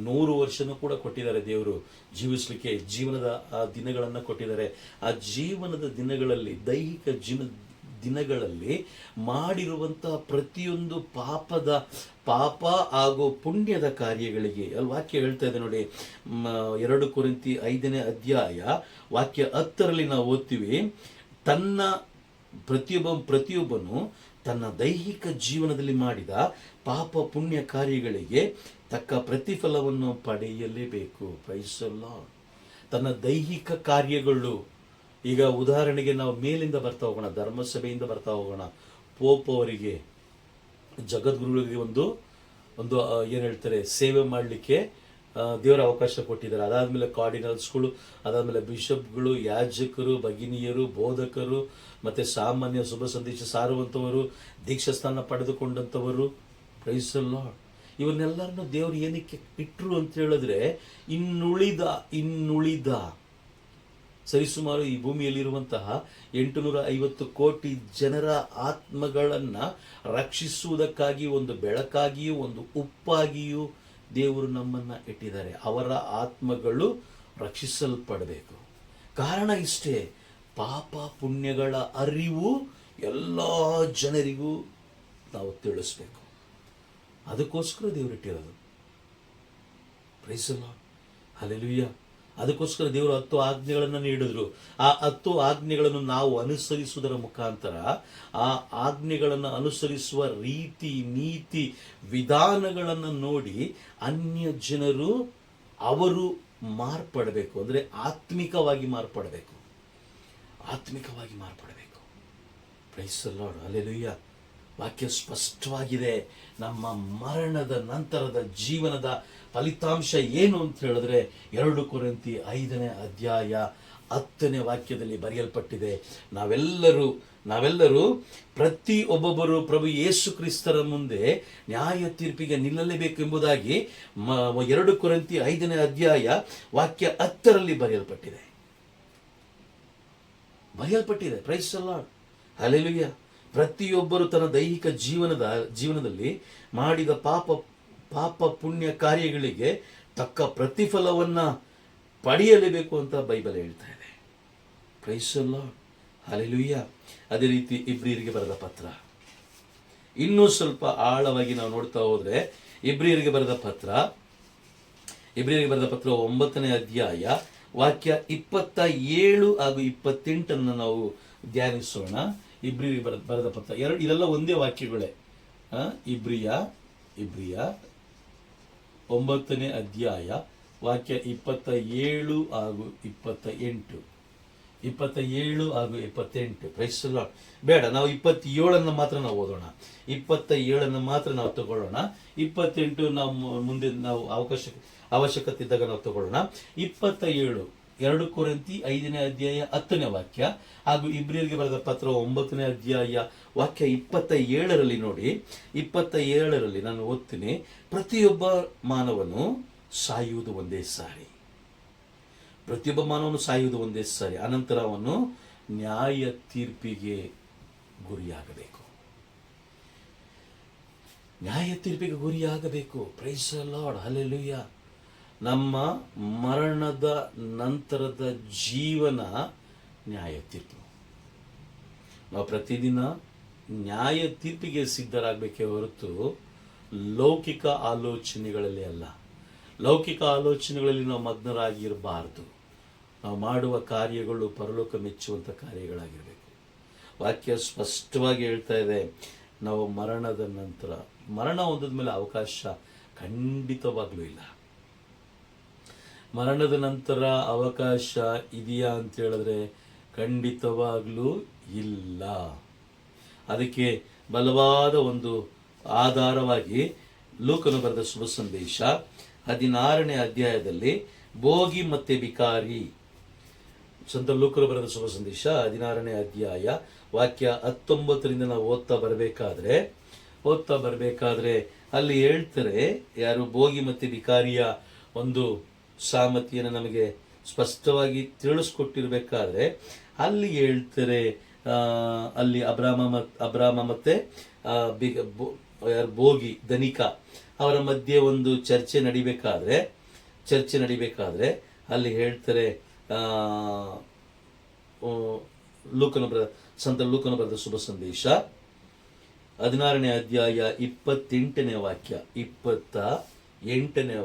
100 ವರ್ಷನೂ ಕೂಡ ಕೊಟ್ಟಿದ್ದಾರೆ. ದೇವರು ಜೀವಿಸಲಿಕ್ಕೆ ಜೀವನದ ದಿನಗಳನ್ನು ಕೊಟ್ಟಿದ್ದಾರೆ. ಆ ಜೀವನದ ದಿನಗಳಲ್ಲಿ, ದೈಹಿಕ ದಿನಗಳಲ್ಲಿ ಮಾಡಿರುವಂತಹ ಪ್ರತಿಯೊಂದು ಪಾಪ ಹಾಗೂ ಪುಣ್ಯದ ಕಾರ್ಯಗಳಿಗೆ ಅಲ್ಲಿ ವಾಕ್ಯ ಹೇಳ್ತಾ ಇದೆ ನೋಡಿ. 2 ಕೊರಿಂಥಿ 5ನೇ ಅಧ್ಯಾಯ ವಾಕ್ಯ 10ರಲ್ಲಿ ನಾವು ಓದ್ತೀವಿ, ಪ್ರತಿಯೊಬ್ಬನು ತನ್ನ ದೈಹಿಕ ಜೀವನದಲ್ಲಿ ಮಾಡಿದ ಪಾಪ ಪುಣ್ಯ ಕಾರ್ಯಗಳಿಗೆ ತಕ್ಕ ಪ್ರತಿಫಲವನ್ನು ಪಡೆಯಲೇಬೇಕು. Price the lord. ತನ್ನ ದೈಹಿಕ ಕಾರ್ಯಗಳು, ಈಗ ಉದಾಹರಣೆಗೆ ನಾವು ಮೇಲಿಂದ ಬರ್ತಾ ಹೋಗೋಣ, ಧರ್ಮಸಭೆಯಿಂದ ಬರ್ತಾ ಹೋಗೋಣ. ಪೋಪ್ ಅವರಿಗೆ, ಜಗದ್ಗುರುಗಳಿಗೆ ಒಂದು ಏನು ಹೇಳ್ತಾರೆ, ಸೇವೆ ಮಾಡಲಿಕ್ಕೆ ದೇವರ ಅವಕಾಶ ಕೊಟ್ಟಿದ್ದಾರೆ. ಅದಾದಮೇಲೆ ಕಾರ್ಡಿನಲ್ಸ್ಗಳು, ಅದಾದಮೇಲೆ ಬಿಷಪ್ಗಳು, ಯಾಜಕರು, ಭಗಿನಿಯರು, ಬೋಧಕರು, ಮತ್ತು ಸಾಮಾನ್ಯ ಶುಭ ಸಂದೇಶ ಸಾರುವಂಥವರು, ದೀಕ್ಷಾಸ್ಥಾನ ಪಡೆದುಕೊಂಡಂಥವರು. Praise the lord. ಇವನ್ನೆಲ್ಲರನ್ನು ದೇವರು ಏನಕ್ಕೆ ಇಟ್ಟರು ಅಂತ ಹೇಳಿದ್ರೆ, ಇನ್ನುಳಿದ ಸರಿಸುಮಾರು ಈ ಭೂಮಿಯಲ್ಲಿರುವಂತಹ 850 ಕೋಟಿ ಜನರ ಆತ್ಮಗಳನ್ನು ರಕ್ಷಿಸುವುದಕ್ಕಾಗಿ, ಒಂದು ಬೆಳಕಾಗಿಯೂ ಒಂದು ಉಪ್ಪಾಗಿಯೂ ದೇವರು ನಮ್ಮನ್ನು ಇಟ್ಟಿದ್ದಾರೆ. ಅವರ ಆತ್ಮಗಳು ರಕ್ಷಿಸಲ್ಪಡಬೇಕು. ಕಾರಣ ಇಷ್ಟೇ, ಪಾಪ ಪುಣ್ಯಗಳ ಅರಿವು ಎಲ್ಲ ಜನರಿಗೂ ನಾವು ತಿಳಿಸ್ಬೇಕು. ಅದಕ್ಕೋಸ್ಕರ ದೇವರು ಇಟ್ಟಿರೋದು. Praise the lord. ಹಲ್ಲೆಲೂಯಾ. ಅದಕ್ಕೋಸ್ಕರ ದೇವರು 10 ಆಜ್ಞೆಗಳನ್ನು ನೀಡಿದ್ರು. ಆ 10 ಆಜ್ಞೆಗಳನ್ನು ನಾವು ಅನುಸರಿಸುವುದರ ಮುಖಾಂತರ, ಆ ಆಜ್ಞೆಗಳನ್ನು ಅನುಸರಿಸುವ ರೀತಿ ನೀತಿ ವಿಧಾನಗಳನ್ನು ನೋಡಿ ಅನ್ಯ ಜನರು ಅವರು ಮಾರ್ಪಡಬೇಕು. ಅಂದರೆ ಆತ್ಮಿಕವಾಗಿ ಮಾರ್ಪಡಬೇಕು, ಆತ್ಮಿಕವಾಗಿ ಮಾರ್ಪಡಬೇಕು. Praise the lord, hallelujah. ವಾಕ್ಯ ಸ್ಪಷ್ಟವಾಗಿದೆ. ನಮ್ಮ ಮರಣದ ನಂತರದ ಜೀವನದ ಫಲಿತಾಂಶ ಏನು ಅಂತ ಹೇಳಿದ್ರೆ 2 ಕೊರಿಂಥಿ 5ನೇ ಅಧ್ಯಾಯ 10ನೇ ವಾಕ್ಯದಲ್ಲಿ ಬರೆಯಲ್ಪಟ್ಟಿದೆ. ನಾವೆಲ್ಲರೂ ಪ್ರತಿ ಒಬ್ಬೊಬ್ಬರು ಪ್ರಭು ಯೇಸು ಕ್ರಿಸ್ತರ ಮುಂದೆ ನ್ಯಾಯ ತೀರ್ಪಿಗೆ ನಿಲ್ಲಲೇಬೇಕು ಎಂಬುದಾಗಿ 2 ಕೊರಿಂಥಿ 5ನೇ ಅಧ್ಯಾಯ ವಾಕ್ಯ 10ರಲ್ಲಿ ಬರೆಯಲ್ಪಟ್ಟಿದೆ. Praise the lord, hallelujah. ಪ್ರತಿಯೊಬ್ಬರು ತನ್ನ ದೈಹಿಕ ಜೀವನದಲ್ಲಿ ಮಾಡಿದ ಪಾಪ ಪುಣ್ಯ ಕಾರ್ಯಗಳಿಗೆ ತಕ್ಕ ಪ್ರತಿಫಲವನ್ನ ಪಡೆಯಲೇಬೇಕು ಅಂತ ಬೈಬಲ್ ಹೇಳ್ತಾ ಇದೆ. Praise the lord, hallelujah. ಅದೇ ರೀತಿ ಇಬ್ರಿಯರಿಗೆ ಬರೆದ ಪತ್ರ, ಇನ್ನೂ ಸ್ವಲ್ಪ ಆಳವಾಗಿ ನಾವು ನೋಡ್ತಾ ಹೋದ್ರೆ ಇಬ್ರಿಯರಿಗೆ ಬರೆದ ಪತ್ರ 9ನೇ ಅಧ್ಯಾಯ ವಾಕ್ಯ 27 ಹಾಗೂ 28 ನಾವು ಧ್ಯಾನಿಸೋಣ. ಇಬ್ರಿಯರಿಗೆ ಬರೆದ ಪತ್ರ ಇದೆಲ್ಲ ಒಂದೇ ವಾಕ್ಯಗಳೇ. ಇಬ್ರಿಯ 9ನೇ ಅಧ್ಯಾಯ ವಾಕ್ಯ 27 ಹಾಗೂ 28. Praise the lord. ಬೇಡ, ನಾವು 27 ಮಾತ್ರ ನಾವು ಓದೋಣ. 27 ಮಾತ್ರ ನಾವು ತಗೊಳ್ಳೋಣ. 28 ನಾವು ಮುಂದೆ ನಾವು ಅವಶ್ಯಕತೆ ಇದ್ದಾಗ ನಾವು ತಗೊಳ್ಳೋಣ. 27 2 ಕೊರಿಂಥಿ 5ನೇ ಅಧ್ಯಾಯ 10ನೇ ವಾಕ್ಯ ಹಾಗೂ ಇಬ್ರಿಯರಿಗೆ ಬರೆದ ಪತ್ರ 9ನೇ ಅಧ್ಯಾಯ ವಾಕ್ಯ 27ರಲ್ಲಿ ನೋಡಿ. 27ರಲ್ಲಿ ನಾನು ಓದ್ತೀನಿ. ಪ್ರತಿಯೊಬ್ಬ ಮಾನವನು ಸಾಯುವುದು ಒಂದೇ ಸಾರಿ. ಅನಂತರ ಅವನು ನ್ಯಾಯ ತೀರ್ಪಿಗೆ ಗುರಿಯಾಗಬೇಕು. Praise the lord, hallelujah. ನಮ್ಮ ಮರಣದ ನಂತರದ ಜೀವನ ನ್ಯಾಯ ತೀರ್ಪು. ನಾವು ಪ್ರತಿದಿನ ನ್ಯಾಯ ತೀರ್ಪಿಗೆ ಸಿದ್ಧರಾಗಬೇಕೇ ಹೊರತು ಲೌಕಿಕ ಆಲೋಚನೆಗಳಲ್ಲಿ ಅಲ್ಲ. ಲೌಕಿಕ ಆಲೋಚನೆಗಳಲ್ಲಿ ನಾವು ಮಗ್ನರಾಗಿರಬಾರದು. ನಾವು ಮಾಡುವ ಕಾರ್ಯಗಳು ಪರಲೋಕ ಮೆಚ್ಚುವಂಥ ಕಾರ್ಯಗಳಾಗಿರಬೇಕು. ವಾಕ್ಯ ಸ್ಪಷ್ಟವಾಗಿ ಹೇಳ್ತಾ ಇದೆ, ನಾವು ಮರಣದ ನಂತರ ಮರಣ ಹೊಂದಿದ ಮೇಲೆ ಅವಕಾಶ ಖಂಡಿತವಾಗ್ಲೂ ಇಲ್ಲ. ಮರಣದ ನಂತರ ಅವಕಾಶ ಇದೆಯಾ ಅಂತ ಹೇಳಿದ್ರೆ ಖಂಡಿತವಾಗ್ಲೂ ಇಲ್ಲ. ಅದಕ್ಕೆ ಬಲವಾದ ಒಂದು ಆಧಾರವಾಗಿ ಲೂಕನು ಬರೆದ ಶುಭ ಸಂದೇಶ 16ನೇ ಅಧ್ಯಾಯದಲ್ಲಿ ಬೋಗಿ ಮತ್ತೆ ಬಿಕಾರಿ, ಸಂತ ಲೂಕನು ಬರೆದ ಶುಭ ಸಂದೇಶ 16ನೇ ಅಧ್ಯಾಯ ವಾಕ್ಯ 19ರಿಂದ ನಾವು ಓದ್ತಾ ಬರಬೇಕಾದ್ರೆ ಅಲ್ಲಿ ಹೇಳ್ತಾರೆ, ಯಾರು ಬೋಗಿ ಮತ್ತೆ ಬಿಕಾರಿಯ ಒಂದು ಸಾಮತಿಯನ್ನು ನಮಗೆ ಸ್ಪಷ್ಟವಾಗಿ ತಿಳಿಸ್ಕೊಟ್ಟಿರ್ಬೇಕಾದ್ರೆ ಅಲ್ಲಿ ಹೇಳ್ತಾರೆ, ಅಲ್ಲಿ ಅಬ್ರಾಮ ಮತ್ತೆ ಬೋಗಿ ಧನಿಕ ಅವರ ಮಧ್ಯೆ ಒಂದು ಚರ್ಚೆ ನಡಿಬೇಕಾದ್ರೆ ಅಲ್ಲಿ ಹೇಳ್ತಾರೆ, ಸಂತ ಲೂಕನು ಬರೆದ ಶುಭ ಸಂದೇಶ 16ನೇ ಅಧ್ಯಾಯ 28ನೇ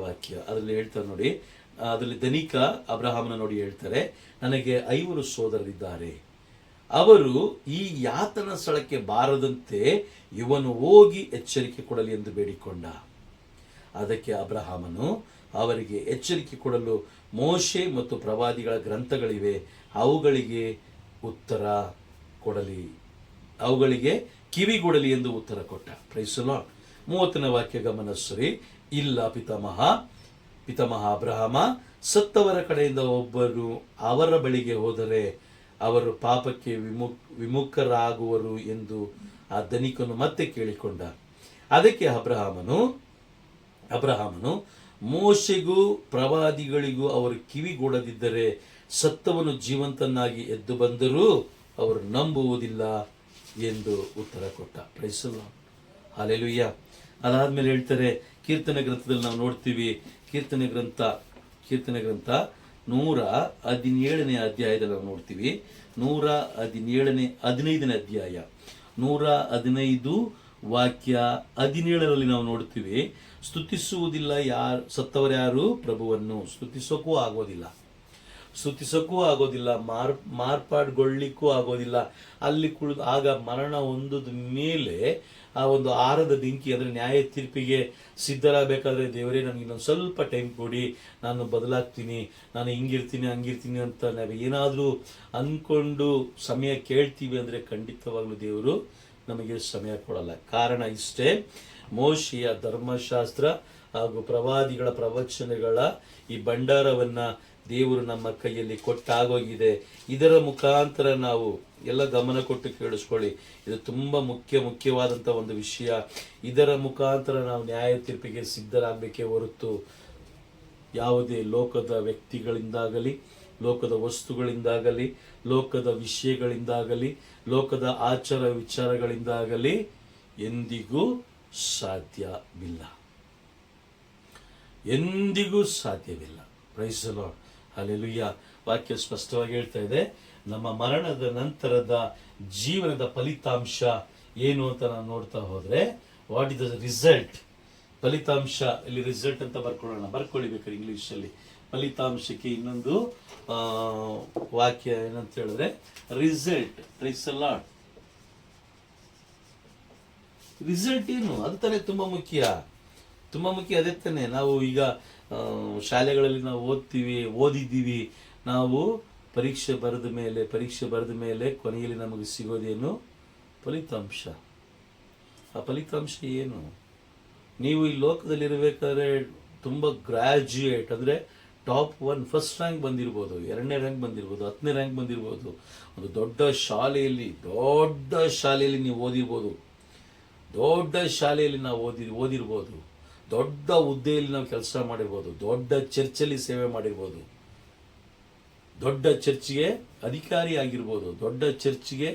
ವಾಕ್ಯ ಅದರಲ್ಲಿ ಹೇಳ್ತಾರೆ ನೋಡಿ. ಅದರಲ್ಲಿ ಧನಿಕ ಅಬ್ರಹಾಮನ ನೋಡಿ ಹೇಳ್ತಾರೆ, ನನಗೆ 5 ಸೋದರರಿದ್ದಾರೆ. ಅವರು ಈ ಯಾತನ ಸ್ಥಳಕ್ಕೆ ಬಾರದಂತೆ ಇವನು ಹೋಗಿ ಎಚ್ಚರಿಕೆ ಕೊಡಲಿ ಎಂದು ಬೇಡಿಕೊಂಡ. ಅದಕ್ಕೆ ಅಬ್ರಹಾಮನು ಅವರಿಗೆ ಎಚ್ಚರಿಕೆ ಕೊಡಲು ಮೋಶೆ ಮತ್ತು ಪ್ರವಾದಿಗಳ ಗ್ರಂಥಗಳಿವೆ, ಅವುಗಳಿಗೆ ಕಿವಿಗೊಡಲಿ ಎಂದು ಉತ್ತರ ಕೊಟ್ಟ. Praise the lord. 30ನೇ ವಾಕ್ಯ ಗಮನಿಸಿರಿ. ಇಲ್ಲ, ಪಿತಾಮಹ ಅಬ್ರಹಾಮ ಸತ್ತವರ ಕಡೆಯಿಂದ ಒಬ್ಬರು ಅವರ ಬಳಿಗೆ ಹೋದರೆ ಅವರು ಪಾಪಕ್ಕೆ ವಿಮುಖರಾಗುವರು ಎಂದು ಆ ಧನಿಕನು ಮತ್ತೆ ಕೇಳಿಕೊಂಡ. ಅದಕ್ಕೆ ಅಬ್ರಹಾಮನು ಮೋಶೆಗೂ ಪ್ರವಾದಿಗಳಿಗೂ ಅವರು ಕಿವಿಗೊಡದಿದ್ದರೆ ಸತ್ತವನು ಜೀವಂತನಾಗಿ ಎದ್ದು ಬಂದರೂ ಅವರು ನಂಬುವುದಿಲ್ಲ ಎಂದು ಉತ್ತರ ಕೊಟ್ಟ. Praise the lord, hallelujah. ಅದಾದ್ಮೇಲೆ ಹೇಳ್ತಾರೆ, ಕೀರ್ತನೆ ಗ್ರಂಥದಲ್ಲಿ ನಾವು ನೋಡ್ತೀವಿ. ಕೀರ್ತನೆ ಗ್ರಂಥ 117ನೇ ಅಧ್ಯಾಯದಲ್ಲಿ ನಾವು ನೋಡ್ತೀವಿ. 15ನೇ ಅಧ್ಯಾಯ 115 ವಾಕ್ಯ 17ರಲ್ಲಿ ನಾವು ನೋಡ್ತೀವಿ, ಸ್ತುತಿಸುವುದಿಲ್ಲ ಸತ್ತವರ್ಯಾರು ಪ್ರಭುವನ್ನು, ಸ್ತುತಿಸೋಕ್ಕೂ ಆಗೋದಿಲ್ಲ. ಸ್ತುತಿಸಕ್ಕೂ ಆಗೋದಿಲ್ಲ, ಮಾರ್ಪಾಡುಗೊಳ್ಳಿಕ್ಕೂ ಆಗೋದಿಲ್ಲ. ಅಲ್ಲಿ ಕುಳಿದು ಆಗ ಮರಣ ಹೊಂದಿದ ಮೇಲೆ ಆ ಒಂದು ಆರದ ಬೆಂಕಿ ಅಂದರೆ ನ್ಯಾಯ ತೀರ್ಪಿಗೆ ಸಿದ್ಧರಾಗಬೇಕಾದ್ರೆ, ದೇವರೇ ನನಗೆ ಇನ್ನೊಂದು ಸ್ವಲ್ಪ ಟೈಮ್ ಕೊಡಿ, ನಾನು ಬದಲಾಗ್ತೀನಿ, ನಾನು ಹಿಂಗಿರ್ತೀನಿ ಹಂಗಿರ್ತೀನಿ ಅಂತ ನಾವು ಏನಾದರೂ ಅಂದ್ಕೊಂಡು ಸಮಯ ಕೇಳ್ತೀವಿ ಅಂದರೆ ಖಂಡಿತವಾಗ್ಲೂ ದೇವರು ನಮಗೆ ಸಮಯ ಕೊಡಲ್ಲ. ಕಾರಣ ಇಷ್ಟೇ, ಮೋಶೆಯ ಧರ್ಮಶಾಸ್ತ್ರ ಹಾಗೂ ಪ್ರವಾದಿಗಳ ಪ್ರವಚನಗಳ ಈ ಭಂಡಾರವನ್ನು ದೇವರು ನಮ್ಮ ಕೈಯಲ್ಲಿ ಕೊಟ್ಟಾಗೋಗಿದೆ. ಇದರ ಮುಖಾಂತರ ನಾವು ಎಲ್ಲ ಗಮನ ಕೊಟ್ಟು ಕೇಳಿಸ್ಕೊಳ್ಳಿ, ಇದು ತುಂಬ ಮುಖ್ಯವಾದಂಥ ಒಂದು ವಿಷಯ. ಇದರ ಮುಖಾಂತರ ನಾವು ನ್ಯಾಯ ತೀರ್ಪಿಗೆ ಸಿದ್ಧರಾಗಬೇಕೇ ಹೊರತು ಯಾವುದೇ ಲೋಕದ ವ್ಯಕ್ತಿಗಳಿಂದಾಗಲಿ, ಲೋಕದ ವಸ್ತುಗಳಿಂದಾಗಲಿ, ಲೋಕದ ವಿಷಯಗಳಿಂದಾಗಲಿ, ಲೋಕದ ಆಚಾರ ವಿಚಾರಗಳಿಂದಾಗಲಿ ಎಂದಿಗೂ ಸಾಧ್ಯವಿಲ್ಲ, ಎಂದಿಗೂ ಸಾಧ್ಯವಿಲ್ಲ. Praise the lord, hallelujah. ವಾಕ್ಯ ಸ್ಪಷ್ಟವಾಗಿ ಹೇಳ್ತಾ ಇದೆ, ನಮ್ಮ ಮರಣದ ನಂತರದ ಜೀವನದ ಫಲಿತಾಂಶ ಏನು ಅಂತ ನಾವು ನೋಡ್ತಾ ಹೋದ್ರೆ, ವಾಟ್ ಇಸ್ ದ ರಿಸಲ್ಟ್? ಫಲಿತಾಂಶ, ಇಲ್ಲಿ ರಿಸಲ್ಟ್ ಅಂತ ಬರ್ಕೊಳ್ಳಿ ಬೇಕಾದ್ರೆ ಇಂಗ್ಲಿಷಲ್ಲಿ. ಫಲಿತಾಂಶಕ್ಕೆ ಇನ್ನೊಂದು ವಾಕ್ಯ ಏನಂತ ಹೇಳಿದ್ರೆ result. Praise the lord. Result ಏನು? ಅದು ತಾನೇ ತುಂಬ ಮುಖ್ಯ. ಅದೇ ತಾನೆ ನಾವು ಈಗ ಶಾಲೆಗಳಲ್ಲಿ ನಾವು ಓದಿದ್ದೀವಿ. ನಾವು ಪರೀಕ್ಷೆ ಬರೆದ ಮೇಲೆ ಕೊನೆಯಲ್ಲಿ ನಮಗೆ ಸಿಗೋದೇನು? ಫಲಿತಾಂಶ. ಆ ಫಲಿತಾಂಶ ಏನು? ನೀವು ಈ ಲೋಕದಲ್ಲಿರಬೇಕಾದ್ರೆ ತುಂಬ ಗ್ರ್ಯಾಜುಯೇಟ್ ಅಂದರೆ ಟಾಪ್ 1 ಫಸ್ಟ್ ರ್ಯಾಂಕ್ ಬಂದಿರ್ಬೋದು, 2ನೇ ರ್ಯಾಂಕ್ ಬಂದಿರ್ಬೋದು, 10ನೇ ರ್ಯಾಂಕ್ ಬಂದಿರ್ಬೋದು, ಒಂದು ದೊಡ್ಡ ಶಾಲೆಯಲ್ಲಿ ನೀವು ಓದಿರ್ಬೋದು, ದೊಡ್ಡ ಶಾಲೆಯಲ್ಲಿ ನಾವು ಓದಿರ್ಬೋದು, ದೊಡ್ಡ ಹುದ್ದೆಯಲ್ಲಿ ನಾವು ಕೆಲಸ ಮಾಡಿರ್ಬೋದು, ದೊಡ್ಡ ಚರ್ಚಲ್ಲಿ ಸೇವೆ ಮಾಡಿರ್ಬೋದು, ದೊಡ್ಡ ಚರ್ಚ್ಗೆ ಅಧಿಕಾರಿ ಆಗಿರ್ಬೋದು, ದೊಡ್ಡ ಚರ್ಚ್ಗೆ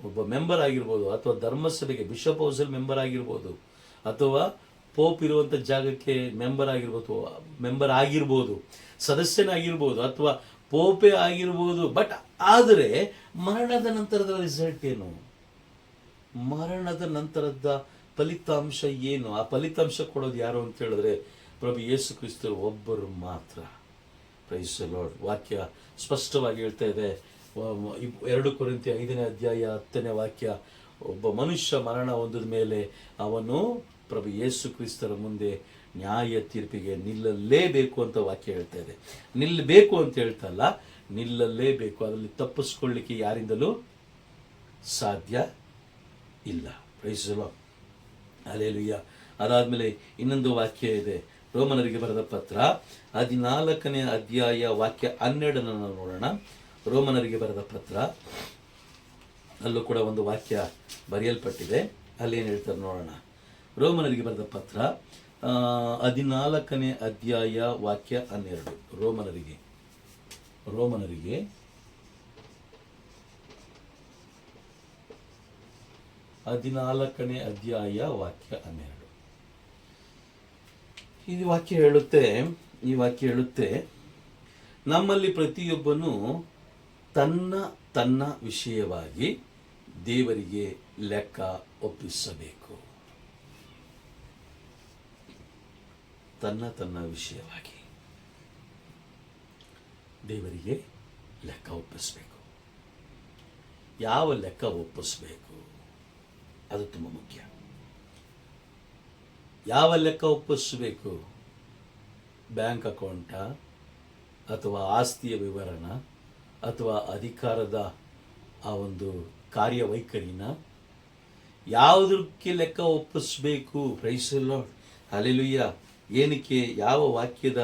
ಒಬ್ಬ ಮೆಂಬರ್ ಆಗಿರ್ಬೋದು, ಅಥವಾ ಧರ್ಮಸಭೆಗೆ ಬಿಷಪ್ ಹೌಸಲ್ಲಿ ಮೆಂಬರ್ ಆಗಿರ್ಬೋದು, ಅಥವಾ ಪೋಪ್ ಇರುವಂಥ ಜಾಗಕ್ಕೆ ಮೆಂಬರ್ ಆಗಿರ್ಬೋದು, ಸದಸ್ಯನಾಗಿರ್ಬೋದು, ಅಥವಾ ಪೋಪೆ ಆಗಿರ್ಬೋದು. ಬಟ್ ಆದರೆ ಮರಣದ ನಂತರದ ರಿಸಲ್ಟ್ ಏನು? ಮರಣದ ನಂತರದ ಫಲಿತಾಂಶ ಏನು? ಆ ಫಲಿತಾಂಶ ಕೊಡೋದು ಯಾರು ಅಂತ ಹೇಳಿದ್ರೆ ಪ್ರಭು ಯೇಸು ಕ್ರಿಸ್ತರು ಒಬ್ಬರು ಮಾತ್ರ. Praise the lord. ವಾಕ್ಯ ಸ್ಪಷ್ಟವಾಗಿ ಹೇಳ್ತಾ ಇದೆ, 2 ಕೊರಿಂಥಿ 5ನೇ ಅಧ್ಯಾಯ 10ನೇ ವಾಕ್ಯ, ಒಬ್ಬ ಮನುಷ್ಯ ಮರಣ ಹೊಂದಿದ ಮೇಲೆ ಅವನು ಪ್ರಭು ಯೇಸು ಕ್ರಿಸ್ತರ ಮುಂದೆ ನ್ಯಾಯ ತೀರ್ಪಿಗೆ ನಿಲ್ಲಲೇಬೇಕು ಅಂತ ವಾಕ್ಯ ಹೇಳ್ತಾ ಇದೆ. ನಿಲ್ಲಬೇಕು ಅಂತ ಹೇಳ್ತಲ್ಲ, ನಿಲ್ಲಲೇಬೇಕು. ಅದರಲ್ಲಿ ತಪ್ಪಿಸ್ಕೊಳ್ಳಿಕ್ಕೆ ಯಾರಿಂದಲೂ ಸಾಧ್ಯ ಇಲ್ಲ. Praise the lord, hallelujah. ಅದಾದ್ಮೇಲೆ ಇನ್ನೊಂದು ವಾಕ್ಯ ಇದೆ, ರೋಮನರಿಗೆ ಬರೆದ ಪತ್ರ 14ನೇ ಅಧ್ಯಾಯ ವಾಕ್ಯ 12 ನಾವು ನೋಡೋಣ. ರೋಮನರಿಗೆ ಬರೆದ ಪತ್ರ, ಅಲ್ಲೂ ಕೂಡ ಒಂದು ವಾಕ್ಯ ಬರೆಯಲ್ಪಟ್ಟಿದೆ. ಅಲ್ಲಿ ಏನು ಹೇಳ್ತಾರೆ ನೋಡೋಣ. ರೋಮನರಿಗೆ ಬರೆದ ಪತ್ರ 14ನೇ ಅಧ್ಯಾಯ ವಾಕ್ಯ 12. ರೋಮನರಿಗೆ 14ನೇ ಅಧ್ಯಾಯ ವಾಕ್ಯ 12. ಈ ವಾಕ್ಯ ಹೇಳುತ್ತೆ, ನಮ್ಮಲ್ಲಿ ಪ್ರತಿಯೊಬ್ಬನು ತನ್ನ ವಿಷಯವಾಗಿ ದೇವರಿಗೆ ಲೆಕ್ಕ ಒಪ್ಪಿಸಬೇಕು. ತನ್ನ ವಿಷಯವಾಗಿ ದೇವರಿಗೆ ಲೆಕ್ಕ ಒಪ್ಪಿಸಬೇಕು. ಯಾವ ಲೆಕ್ಕ ಒಪ್ಪಿಸಬೇಕು? ಅದು ತುಂಬ ಮುಖ್ಯ. ಯಾವ ಲೆಕ್ಕ ಒಪ್ಪಿಸಬೇಕು? ಬ್ಯಾಂಕ್ ಅಕೌಂಟ, ಅಥವಾ ಆಸ್ತಿಯ ವಿವರಣ, ಅಥವಾ ಅಧಿಕಾರದ ಆ ಒಂದು ಕಾರ್ಯವೈಖರಿನ? ಯಾವುದಕ್ಕೆ ಲೆಕ್ಕ ಒಪ್ಪಿಸಬೇಕು? Praise the lord, hallelujah. ಏನಕ್ಕೆ, ಯಾವ ವಾಕ್ಯದ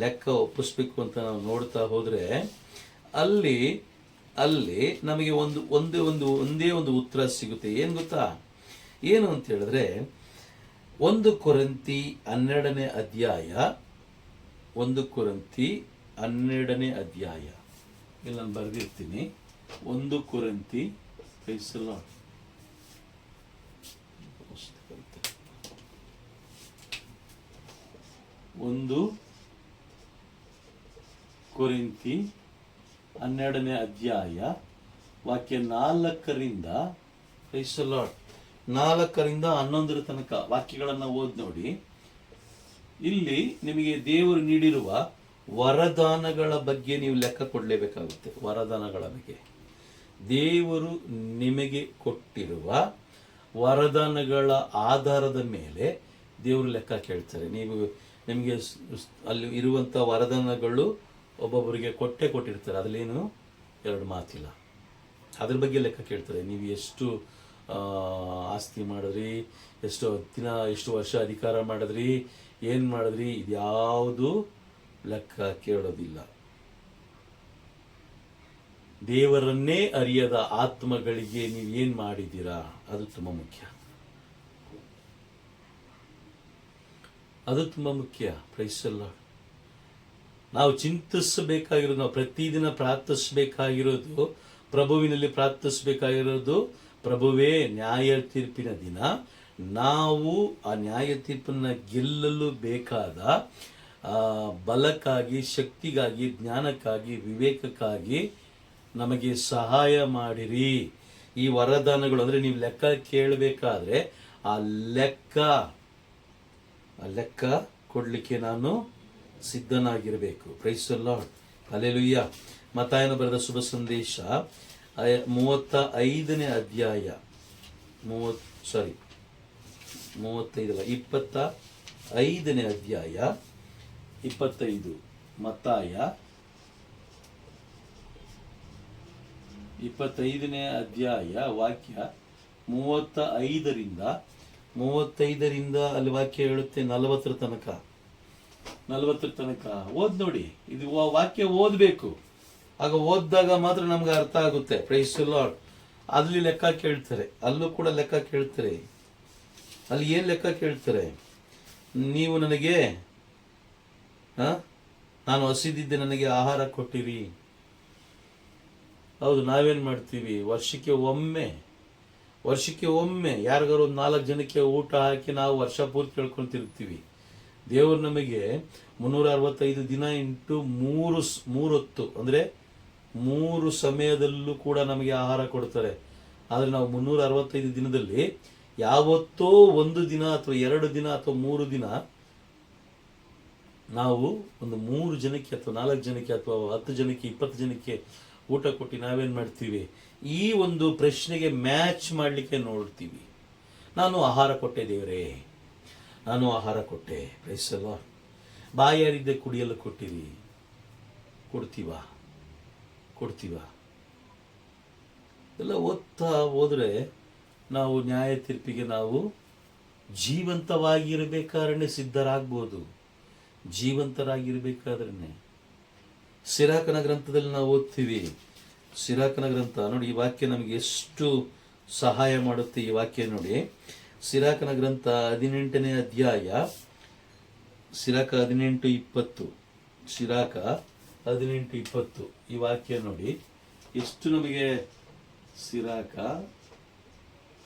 ಲೆಕ್ಕ ಒಪ್ಪಿಸ್ಬೇಕು ಅಂತ ನಾವು ನೋಡ್ತಾ ಹೋದರೆ ಅಲ್ಲಿ ನಮಗೆ ಒಂದೇ ಒಂದು ಉತ್ತರ ಸಿಗುತ್ತೆ. ಏನು ಗೊತ್ತಾ? ಏನು ಅಂತ ಹೇಳಿದ್ರೆ 1 ಕೊರಿಂಥಿ 12ನೇ ಅಧ್ಯಾಯ, 1 ಕೊರಿಂಥಿ 12ನೇ ಅಧ್ಯಾಯ, ಇಲ್ಲಿ ನಾನು ಬರೆದಿರ್ತೀನಿ. 1 ಕೊರಿಂಥಿ, ಪ್ರೈಸ್ ದಿ ಲಾರ್ಡ್, 1 ಕೊರಿಂಥಿ 12ನೇ ಅಧ್ಯಾಯ ವಾಕ್ಯ 4ರಿಂದ, ಪ್ರೈಸ್ ದಿ ಲಾರ್ಡ್, 4ರಿಂದ 11 ತನಕ ವಾಕ್ಯಗಳನ್ನು ಓದಿ ನೋಡಿ. ಇಲ್ಲಿ ನಿಮಗೆ ದೇವರು ನೀಡಿರುವ ವರದಾನಗಳ ಬಗ್ಗೆ ನೀವು ಲೆಕ್ಕ ಕೊಡಲೇಬೇಕಾಗುತ್ತೆ. ವರದಾನಗಳ ಬಗ್ಗೆ ದೇವರು ನಿಮಗೆ ಕೊಟ್ಟಿರುವ ವರದಾನಗಳ ಆಧಾರದ ಮೇಲೆ ದೇವರು ಲೆಕ್ಕ ಕೇಳ್ತಾರೆ. ನಿಮಗೆ ಅಲ್ಲಿ ಇರುವಂಥ ವರದಾನಗಳು ಒಬ್ಬೊಬ್ಬರಿಗೆ ಕೊಟ್ಟಿರ್ತಾರೆ, ಅದರಲ್ಲೇನು ಎರಡು ಮಾತಿಲ್ಲ. ಅದ್ರ ಬಗ್ಗೆ ಲೆಕ್ಕ ಕೇಳ್ತಾರೆ. ನೀವು ಎಷ್ಟು ಆಸ್ತಿ ಮಾಡಿದ್ರಿ, ಎಷ್ಟು ವರ್ಷ ಅಧಿಕಾರ ಮಾಡಿದ್ರಿ, ಏನು ಮಾಡಿದ್ರಿ, ಇದ್ಯಾವುದು ಲೆಕ್ಕ ಕೇಳೋದಿಲ್ಲ. ದೇವರನ್ನೇ ಅರಿಯದ ಆತ್ಮಗಳಿಗೆ ನೀವು ಏನು ಮಾಡಿದ್ದೀರಾ, ಅದು ತುಂಬ ಮುಖ್ಯ. ಅದು ತುಂಬ ಮುಖ್ಯ. Praise the lord. ನಾವು ಚಿಂತಿಸಬೇಕಾಗಿರೋದು, ನಾವು ಪ್ರತಿದಿನ ಪ್ರಾರ್ಥಿಸಬೇಕಾಗಿರೋದು, ಪ್ರಭುವಿನಲ್ಲಿ ಪ್ರಾರ್ಥಿಸಬೇಕಾಗಿರೋದು, ಪ್ರಭುವೇ ನ್ಯಾಯ ತೀರ್ಪಿನ ದಿನ ನಾವು ಆ ನ್ಯಾಯ ತೀರ್ಪನ್ನು ಗೆಲ್ಲಲು ಬೇಕಾದ ಬಲಕ್ಕಾಗಿ, ಶಕ್ತಿಗಾಗಿ, ಜ್ಞಾನಕ್ಕಾಗಿ, ವಿವೇಕಕ್ಕಾಗಿ ನಮಗೆ ಸಹಾಯ ಮಾಡಿರಿ. ಈ ವರದಾನಗಳು ಅಂದರೆ ನೀವು ಲೆಕ್ಕ ಕೇಳಬೇಕಾದ್ರೆ ಆ ಲೆಕ್ಕ ಕೊಡಲಿಕ್ಕೆ ನಾನು ಸಿದ್ಧನಾಗಿರಬೇಕು. Praise the lord. ಹಲ್ಲೆಲೂಯಾ. ಮತ್ತಾಯನ ಬರೆದ ಶುಭ ಸಂದೇಶ 35ನೇ ಅಧ್ಯಾಯ 25ನೇ ಅಧ್ಯಾಯ 25. ಮತ್ತಾಯ 25ನೇ ಅಧ್ಯಾಯ ವಾಕ್ಯ 35ರಿಂದ ಅಲ್ಲಿ ವಾಕ್ಯ ಹೇಳುತ್ತೆ 40ರ ತನಕ ಓದ್ ನೋಡಿ. ಇದು ವಾಕ್ಯ ಓದಬೇಕು. ಆಗ ಓದಿದಾಗ ಮಾತ್ರ ನಮ್ಗೆ ಅರ್ಥ ಆಗುತ್ತೆ. Praise the lord. ಅಲ್ಲಿ ಲೆಕ್ಕ ಕೇಳ್ತಾರೆ, ಅಲ್ಲೂ ಕೂಡ ಲೆಕ್ಕ ಕೇಳ್ತಾರೆ. ಅಲ್ಲಿ ಏನು ಲೆಕ್ಕ ಕೇಳ್ತಾರೆ? ನೀವು ನನಗೆ ನಾನು ಹಸಿದಿದ್ದೆ, ನನಗೆ ಆಹಾರ ಕೊಟ್ಟಿರಿ. ಹೌದು, ನಾವೇನು ಮಾಡ್ತೀವಿ? ವರ್ಷಕ್ಕೆ ಒಮ್ಮೆ ಯಾರಿಗಾರು ಒಂದು 4 ಜನಕ್ಕೆ ಊಟ ಹಾಕಿ ನಾವು ವರ್ಷ ಪೂರ್ತಿ ಕೇಳ್ಕೊಂತಿರ್ತೀವಿ. ದೇವರು ನಮಗೆ 365 ದಿನ ಇಂಟು 3 ಹೊತ್ತು ಅಂದರೆ 3 ಸಮಯದಲ್ಲೂ ಕೂಡ ನಮಗೆ ಆಹಾರ ಕೊಡ್ತಾರೆ. ಆದರೆ ನಾವು 365 ದಿನದಲ್ಲಿ ಯಾವತ್ತೋ ಒಂದು ದಿನ ಅಥವಾ 2 ದಿನ ಅಥವಾ 3 ದಿನ ನಾವು ಒಂದು 3 ಜನಕ್ಕೆ ಅಥವಾ 4 ಜನಕ್ಕೆ ಅಥವಾ 10 ಜನಕ್ಕೆ 20 ಜನಕ್ಕೆ ಊಟ ಕೊಟ್ಟು ನಾವೇನು ಮಾಡ್ತೀವಿ? ಈ ಒಂದು ಪ್ರಶ್ನೆಗೆ ಮ್ಯಾಚ್ ಮಾಡಲಿಕ್ಕೆ ನೋಡ್ತೀವಿ. ನಾನು ಆಹಾರ ಕೊಟ್ಟೆ ದೇವರೇ, ನಾನು ಆಹಾರ ಕೊಟ್ಟೆ. Price the lord. ಬಾಯಾರಿದ್ದೆ ಕುಡಿಯಲು ಕೊಟ್ಟಿರಿ. ಕೊಡ್ತೀವ? ಎಲ್ಲ ಓದ್ತಾ ಹೋದರೆ ನಾವು ನ್ಯಾಯ ತೀರ್ಪಿಗೆ ನಾವು ಜೀವಂತವಾಗಿರಬೇಕಾದ್ರೆ ಸಿದ್ಧರಾಗ್ಬೋದು. ಜೀವಂತರಾಗಿರ್ಬೇಕಾದ್ರೆ ಸಿರಾಕನ ಗ್ರಂಥದಲ್ಲಿ ನಾವು ಓದ್ತೀವಿ. ಸಿರಾಕನ ಗ್ರಂಥ ನೋಡಿ, ಈ ವಾಕ್ಯ ನಮಗೆ ಎಷ್ಟು ಸಹಾಯ ಮಾಡುತ್ತೆ. ಈ ವಾಕ್ಯ ನೋಡಿ, ಸಿರಾಕನ ಗ್ರಂಥ 18ನೇ ಅಧ್ಯಾಯ, ಸಿರಾಕ 18:20. ಸಿರಾಕ 18:20 ಈ ವಾಕ್ಯ ನೋಡಿ ಎಷ್ಟು ನಮಗೆ. ಸಿರಾಕ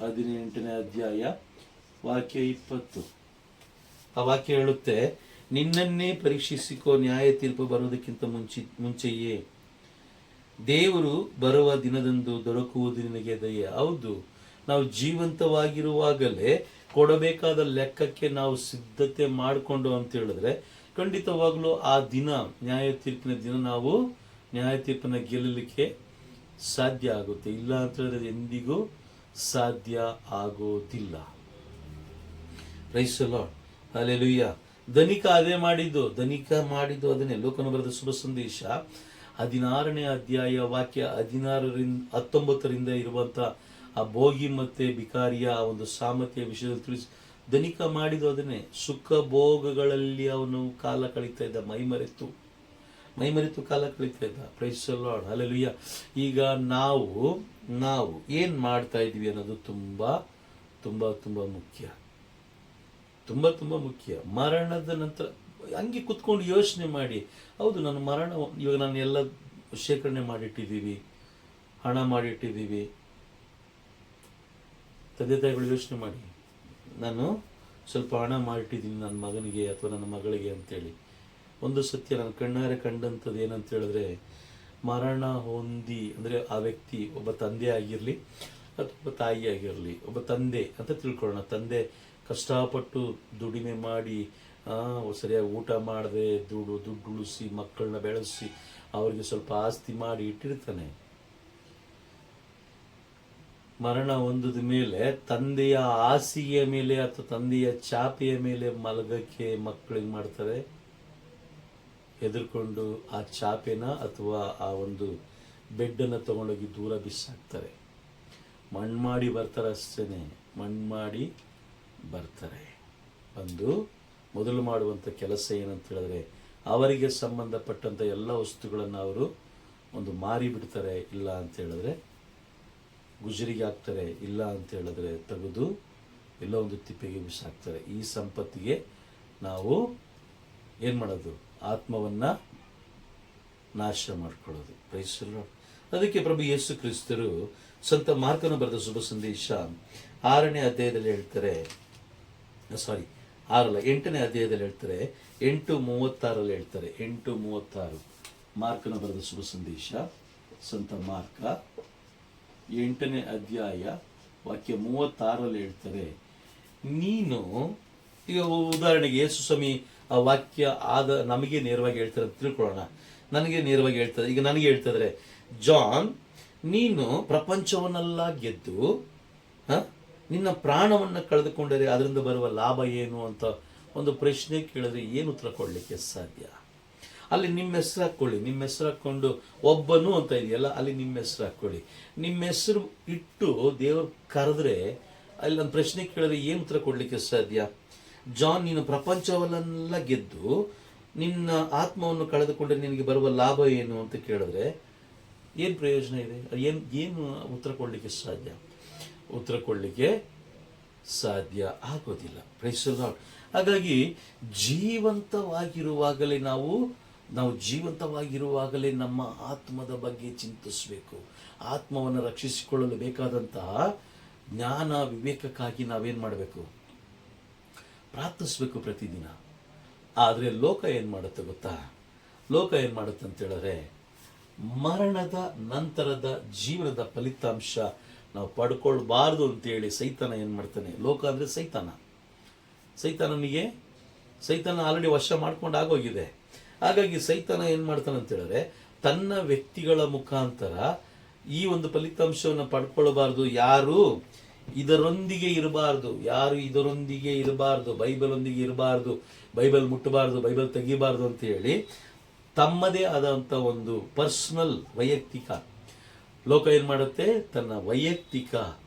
18ನೇ ಅಧ್ಯಾಯ ವಾಕ್ಯ 20. ಆ ವಾಕ್ಯ ಹೇಳುತ್ತೆ, ನಿನ್ನನ್ನೇ ಪರೀಕ್ಷಿಸಿಕೋ, ನ್ಯಾಯ ತೀರ್ಪು ಬರುವುದಕ್ಕಿಂತ ಮುಂಚೆಯೇ ದೇವರು ಬರುವ ದಿನದಂದು ದೊರಕುವುದು ನಿನಗೆ ದಯೆ. ಹೌದು, ನಾವು ಜೀವಂತವಾಗಿರುವಾಗಲೇ ಕೊಡಬೇಕಾದ ಲೆಕ್ಕಕ್ಕೆ ನಾವು ಸಿದ್ಧತೆ ಮಾಡಿಕೊಂಡು ಅಂತ ಹೇಳಿದ್ರೆ ಖಂಡಿತವಾಗ್ಲೂ ಆ ದಿನ, ನ್ಯಾಯ ತೀರ್ಪಿನ ದಿನ, ನಾವು ನ್ಯಾಯ ತೀರ್ಪನ್ನು ಗೆಲ್ಲಲಿಕ್ಕೆ ಸಾಧ್ಯ ಆಗುತ್ತೆ. ಇಲ್ಲ ಅಂತ ಹೇಳಿದ್ರೆ ಎಂದಿಗೂ ಸಾಧ್ಯ ಆಗೋದಿಲ್ಲ. Praise the lord. ಹಲ್ಲೆಲೂಯಾ. ಧನಿಕ ಮಾಡಿದ್ದು ಅದನ್ನೇ. ಲೋಕನು ಬರೆದ ಶುಭ ಸಂದೇಶ 16ನೇ ಅಧ್ಯಾಯ ವಾಕ್ಯ 19ರಿಂದ ಇರುವಂತ ಆ ಭೋಗಿ ಮತ್ತೆ ಬಿಕಾರಿಯ ಒಂದು ಸಾಮರ್ಥ್ಯ ವಿಷಯದಲ್ಲಿ ತಿಳಿಸಿ, ಧನಿಕ ಮಾಡಿದ್ದು ಅದನ್ನೇ. ಸುಖ ಭೋಗಗಳಲ್ಲಿ ಅವನು ಕಾಲ ಕಳೀತಾ ಇದ್ದ, ಮೈಮರೆತು ಕಾಲ ಕಳೀತಾ ಇದ್ದ. Praise the lord. ಹಲ್ಲೆಲೂಯಾ. ಈಗ ನಾವು ಏನ್ ಮಾಡ್ತಾ ಇದ್ವಿ ಅನ್ನೋದು ತುಂಬಾ ತುಂಬಾ ತುಂಬಾ ಮುಖ್ಯ. ತುಂಬ ಮುಖ್ಯ. ಮರಣದ ನಂತರ ಹಂಗೆ ಕುತ್ಕೊಂಡು ಯೋಚನೆ ಮಾಡಿ, ಹೌದು ನಾನು ಇವಾಗ ನಾನು ಎಲ್ಲ ಶೇಖರಣೆ ಮಾಡಿಟ್ಟಿದ್ದೀವಿ, ಹಣ ಮಾಡಿಟ್ಟಿದ್ದೀವಿ. ತಂದೆ ತಾಯಿಗಳು ಯೋಚನೆ ಮಾಡಿ, ನಾನು ಸ್ವಲ್ಪ ಹಣ ಮಾಡಿಟ್ಟಿದ್ದೀನಿ ನನ್ನ ಮಗನಿಗೆ ಅಥವಾ ನನ್ನ ಮಗಳಿಗೆ ಅಂತೇಳಿ. ಒಂದು ಸತ್ಯ ನಾನು ಕಣ್ಣಾರೆ ಕಂಡಂಥದ್ದು ಏನಂತ ಹೇಳಿದ್ರೆ, ಮರಣ ಹೊಂದಿ ಅಂದರೆ ಆ ವ್ಯಕ್ತಿ ಒಬ್ಬ ತಂದೆ ಆಗಿರಲಿ ಅಥವಾ ಒಬ್ಬ ತಾಯಿ ಆಗಿರಲಿ, ಒಬ್ಬ ತಂದೆ ಅಂತ ತಿಳ್ಕೊಳ್ಳೋಣ. ತಂದೆ ಕಷ್ಟಪಟ್ಟು ದುಡಿಮೆ ಮಾಡಿ ಸರಿಯಾಗಿ ಊಟ ಮಾಡದೆ ದುಡ್ಡು ಉಳಿಸಿ ಮಕ್ಕಳನ್ನ ಬೆಳೆಸಿ ಅವರಿಗೆ ಸ್ವಲ್ಪ ಆಸ್ತಿ ಮಾಡಿ ಇಟ್ಟಿರ್ತಾನೆ. ಮರಣ ಹೊಂದಿದ ಮೇಲೆ ತಂದೆಯ ಹಾಸಿಗೆಯ ಮೇಲೆ ಅಥವಾ ತಂದೆಯ ಚಾಪೆಯ ಮೇಲೆ ಮಲಗಕ್ಕೆ ಮಕ್ಕಳಿಗೆ ಮಾಡ್ತಾರೆ, ಹೆದರ್ಕೊಂಡು ಆ ಚಾಪೆನ ಅಥವಾ ಆ ಒಂದು ಬೆಡ್ಡನ್ನು ತಗೊಂಡೋಗಿ ದೂರ ಬಿಸಾಕ್ತಾರೆ. ಮಣ್ಣು ಮಾಡಿ ಬರ್ತಾರೆ, ಅಷ್ಟೇ ಮಣ್ಣು ಮಾಡಿ ಬರ್ತಾರೆ. ಬಂದು ಮೊದಲು ಮಾಡುವಂಥ ಕೆಲಸ ಏನಂತ ಹೇಳಿದ್ರೆ, ಅವರಿಗೆ ಸಂಬಂಧಪಟ್ಟಂಥ ಎಲ್ಲ ವಸ್ತುಗಳನ್ನು ಅವರು ಒಂದು ಮಾರಿ ಬಿಡ್ತಾರೆ. ಇಲ್ಲ ಅಂತ ಹೇಳಿದ್ರೆ ಗುಜರಿಗೆ ಹಾಕ್ತಾರೆ, ಇಲ್ಲ ಅಂತ ಹೇಳಿದ್ರೆ ತೆಗೆದು ಎಲ್ಲ ಒಂದು ತಿಪ್ಪೆಗೆ ಬಿಸಾಕ್ತಾರೆ. ಈ ಸಂಪತ್ತಿಗೆ ನಾವು ಏನು ಮಾಡೋದು? ಆತ್ಮವನ್ನು ನಾಶ ಮಾಡ್ಕೊಳ್ಳೋದು. Praise the lord. ಅದಕ್ಕೆ ಪ್ರಭು ಯೇಸು ಕ್ರಿಸ್ತರು ಸಂತ ಮಾರ್ಕನ ಬರೆದ ಶುಭ ಸಂದೇಶ 6ನೇ ಅಧ್ಯಾಯದಲ್ಲಿ ಹೇಳ್ತಾರೆ, 8ನೇ ಅಧ್ಯಾಯದಲ್ಲಿ ಹೇಳ್ತಾರೆ, 8:36 ಹೇಳ್ತಾರೆ. 8:36 ಮಾರ್ಕನ ಬರೆದ ಶುಭ ಸಂದೇಶ, ಸಂತ ಮಾರ್ಕ 8ನೇ ಅಧ್ಯಾಯ ವಾಕ್ಯ 36 ಹೇಳ್ತಾರೆ, ನೀನು ಈಗ ಉದಾಹರಣೆಗೆ ಯೇಸು ಸ್ವಾಮಿ ಆ ವಾಕ್ಯ ನಮಗೆ ನೇರವಾಗಿ ಹೇಳ್ತಾರೆ ಅಂತ ತಿಳ್ಕೊಳ್ಳೋಣ. ನನಗೆ ನೇರವಾಗಿ ಹೇಳ್ತಾರೆ, ಈಗ ನನಗೆ ಹೇಳ್ತಿದ್ರೆ, ಜಾನ್, ನೀನು ಪ್ರಪಂಚವನ್ನೆಲ್ಲ ಗೆದ್ದು ನಿನ್ನ ಪ್ರಾಣವನ್ನು ಕಳೆದುಕೊಂಡರೆ ಅದರಿಂದ ಬರುವ ಲಾಭ ಏನು ಅಂತ ಒಂದು ಪ್ರಶ್ನೆ ಕೇಳಿದ್ರೆ ಏನು ಉತ್ತರ ಕೊಡಲಿಕ್ಕೆ ಸಾಧ್ಯ? ಅಲ್ಲಿ ನಿಮ್ಮ ಹೆಸರು ಹಾಕ್ಕೊಳ್ಳಿ, ನಿಮ್ಮ ಹೆಸರು ಹಾಕ್ಕೊಂಡು ಒಬ್ಬನು ಅಂತ ಇದೆಯಲ್ಲ, ಅಲ್ಲಿ ನಿಮ್ಮ ಹೆಸರು ಹಾಕ್ಕೊಳ್ಳಿ. ನಿಮ್ಮ ಹೆಸರು ಇಟ್ಟು ದೇವರು ಕರೆದ್ರೆ ಅಲ್ಲಿ ಒಂದು ಪ್ರಶ್ನೆ ಕೇಳಿದ್ರೆ ಏನು ಉತ್ತರ ಕೊಡಲಿಕ್ಕೆ ಸಾಧ್ಯ? ಜಾನ್, ನೀನು ಪ್ರಪಂಚವನ್ನೆಲ್ಲ ಗೆದ್ದು ನಿನ್ನ ಆತ್ಮವನ್ನು ಕಳೆದುಕೊಂಡ್ರೆ ನಿನಗೆ ಬರುವ ಲಾಭ ಏನು ಅಂತ ಕೇಳಿದ್ರೆ ಏನು ಪ್ರಯೋಜನ ಇದೆ? ಏನು ಉತ್ತರ ಕೊಡಲಿಕ್ಕೆ ಸಾಧ್ಯ? ಉತ್ತರ ಕೊಡಲಿಕ್ಕೆ ಸಾಧ್ಯ ಆಗೋದಿಲ್ಲ. Praise the lord. ಹಾಗಾಗಿ ಜೀವಂತವಾಗಿರುವಾಗಲೇ ನಾವು ಜೀವಂತವಾಗಿರುವಾಗಲೇ ನಮ್ಮ ಆತ್ಮದ ಬಗ್ಗೆ ಚಿಂತಿಸಬೇಕು. ಆತ್ಮವನ್ನು ರಕ್ಷಿಸಿಕೊಳ್ಳಲು ಬೇಕಾದಂತಹ ಜ್ಞಾನ ವಿವೇಕಕ್ಕಾಗಿ ನಾವೇನು ಮಾಡಬೇಕು? ಪ್ರಾರ್ಥಿಸ್ಬೇಕು ಪ್ರತಿದಿನ. ಆದರೆ ಲೋಕ ಏನು ಮಾಡುತ್ತೆ ಗೊತ್ತಾ? ಲೋಕ ಏನು ಮಾಡುತ್ತೆ ಅಂತ ಹೇಳಿದ್ರೆ, ಮರಣದ ನಂತರದ ಜೀವನದ ಫಲಿತಾಂಶ ನಾವು ಪಡ್ಕೊಳ್ಬಾರ್ದು ಅಂತೇಳಿ ಸೈತಾನ ಏನು ಮಾಡ್ತಾನೆ? ಲೋಕ ಅಂದರೆ ಸೈತಾನ ಆಲ್ರೆಡಿ ವಶ ಮಾಡ್ಕೊಂಡು ಆಗೋಗಿದೆ. ಹಾಗಾಗಿ ಸೈತಾನ ಏನು ಮಾಡ್ತಾನೆ ಅಂತ ಹೇಳಿದ್ರೆ, ತನ್ನ ವ್ಯಕ್ತಿಗಳ ಮುಖಾಂತರ ಈ ಒಂದು ಫಲಿತಾಂಶವನ್ನು ಪಡ್ಕೊಳ್ಬಾರ್ದು. ಯಾರು ಇದರೊಂದಿಗೆ ಇರಬಾರ್ದು, ಬೈಬಲ್ ಒಂದಿಗೆ ಇರಬಾರ್ದು, ಬೈಬಲ್ ಮುಟ್ಟಬಾರ್ದು, ಬೈಬಲ್ ತೆಗಿಬಾರ್ದು ಅಂತ ಹೇಳಿ ತಮ್ಮದೇ ಆದಂಥ ಒಂದು ಪರ್ಸನಲ್ ವೈಯಕ್ತಿಕ ಲೋಕ ಏನು ಮಾಡುತ್ತೆ? ತನ್ನ ವೈಯಕ್ತಿಕ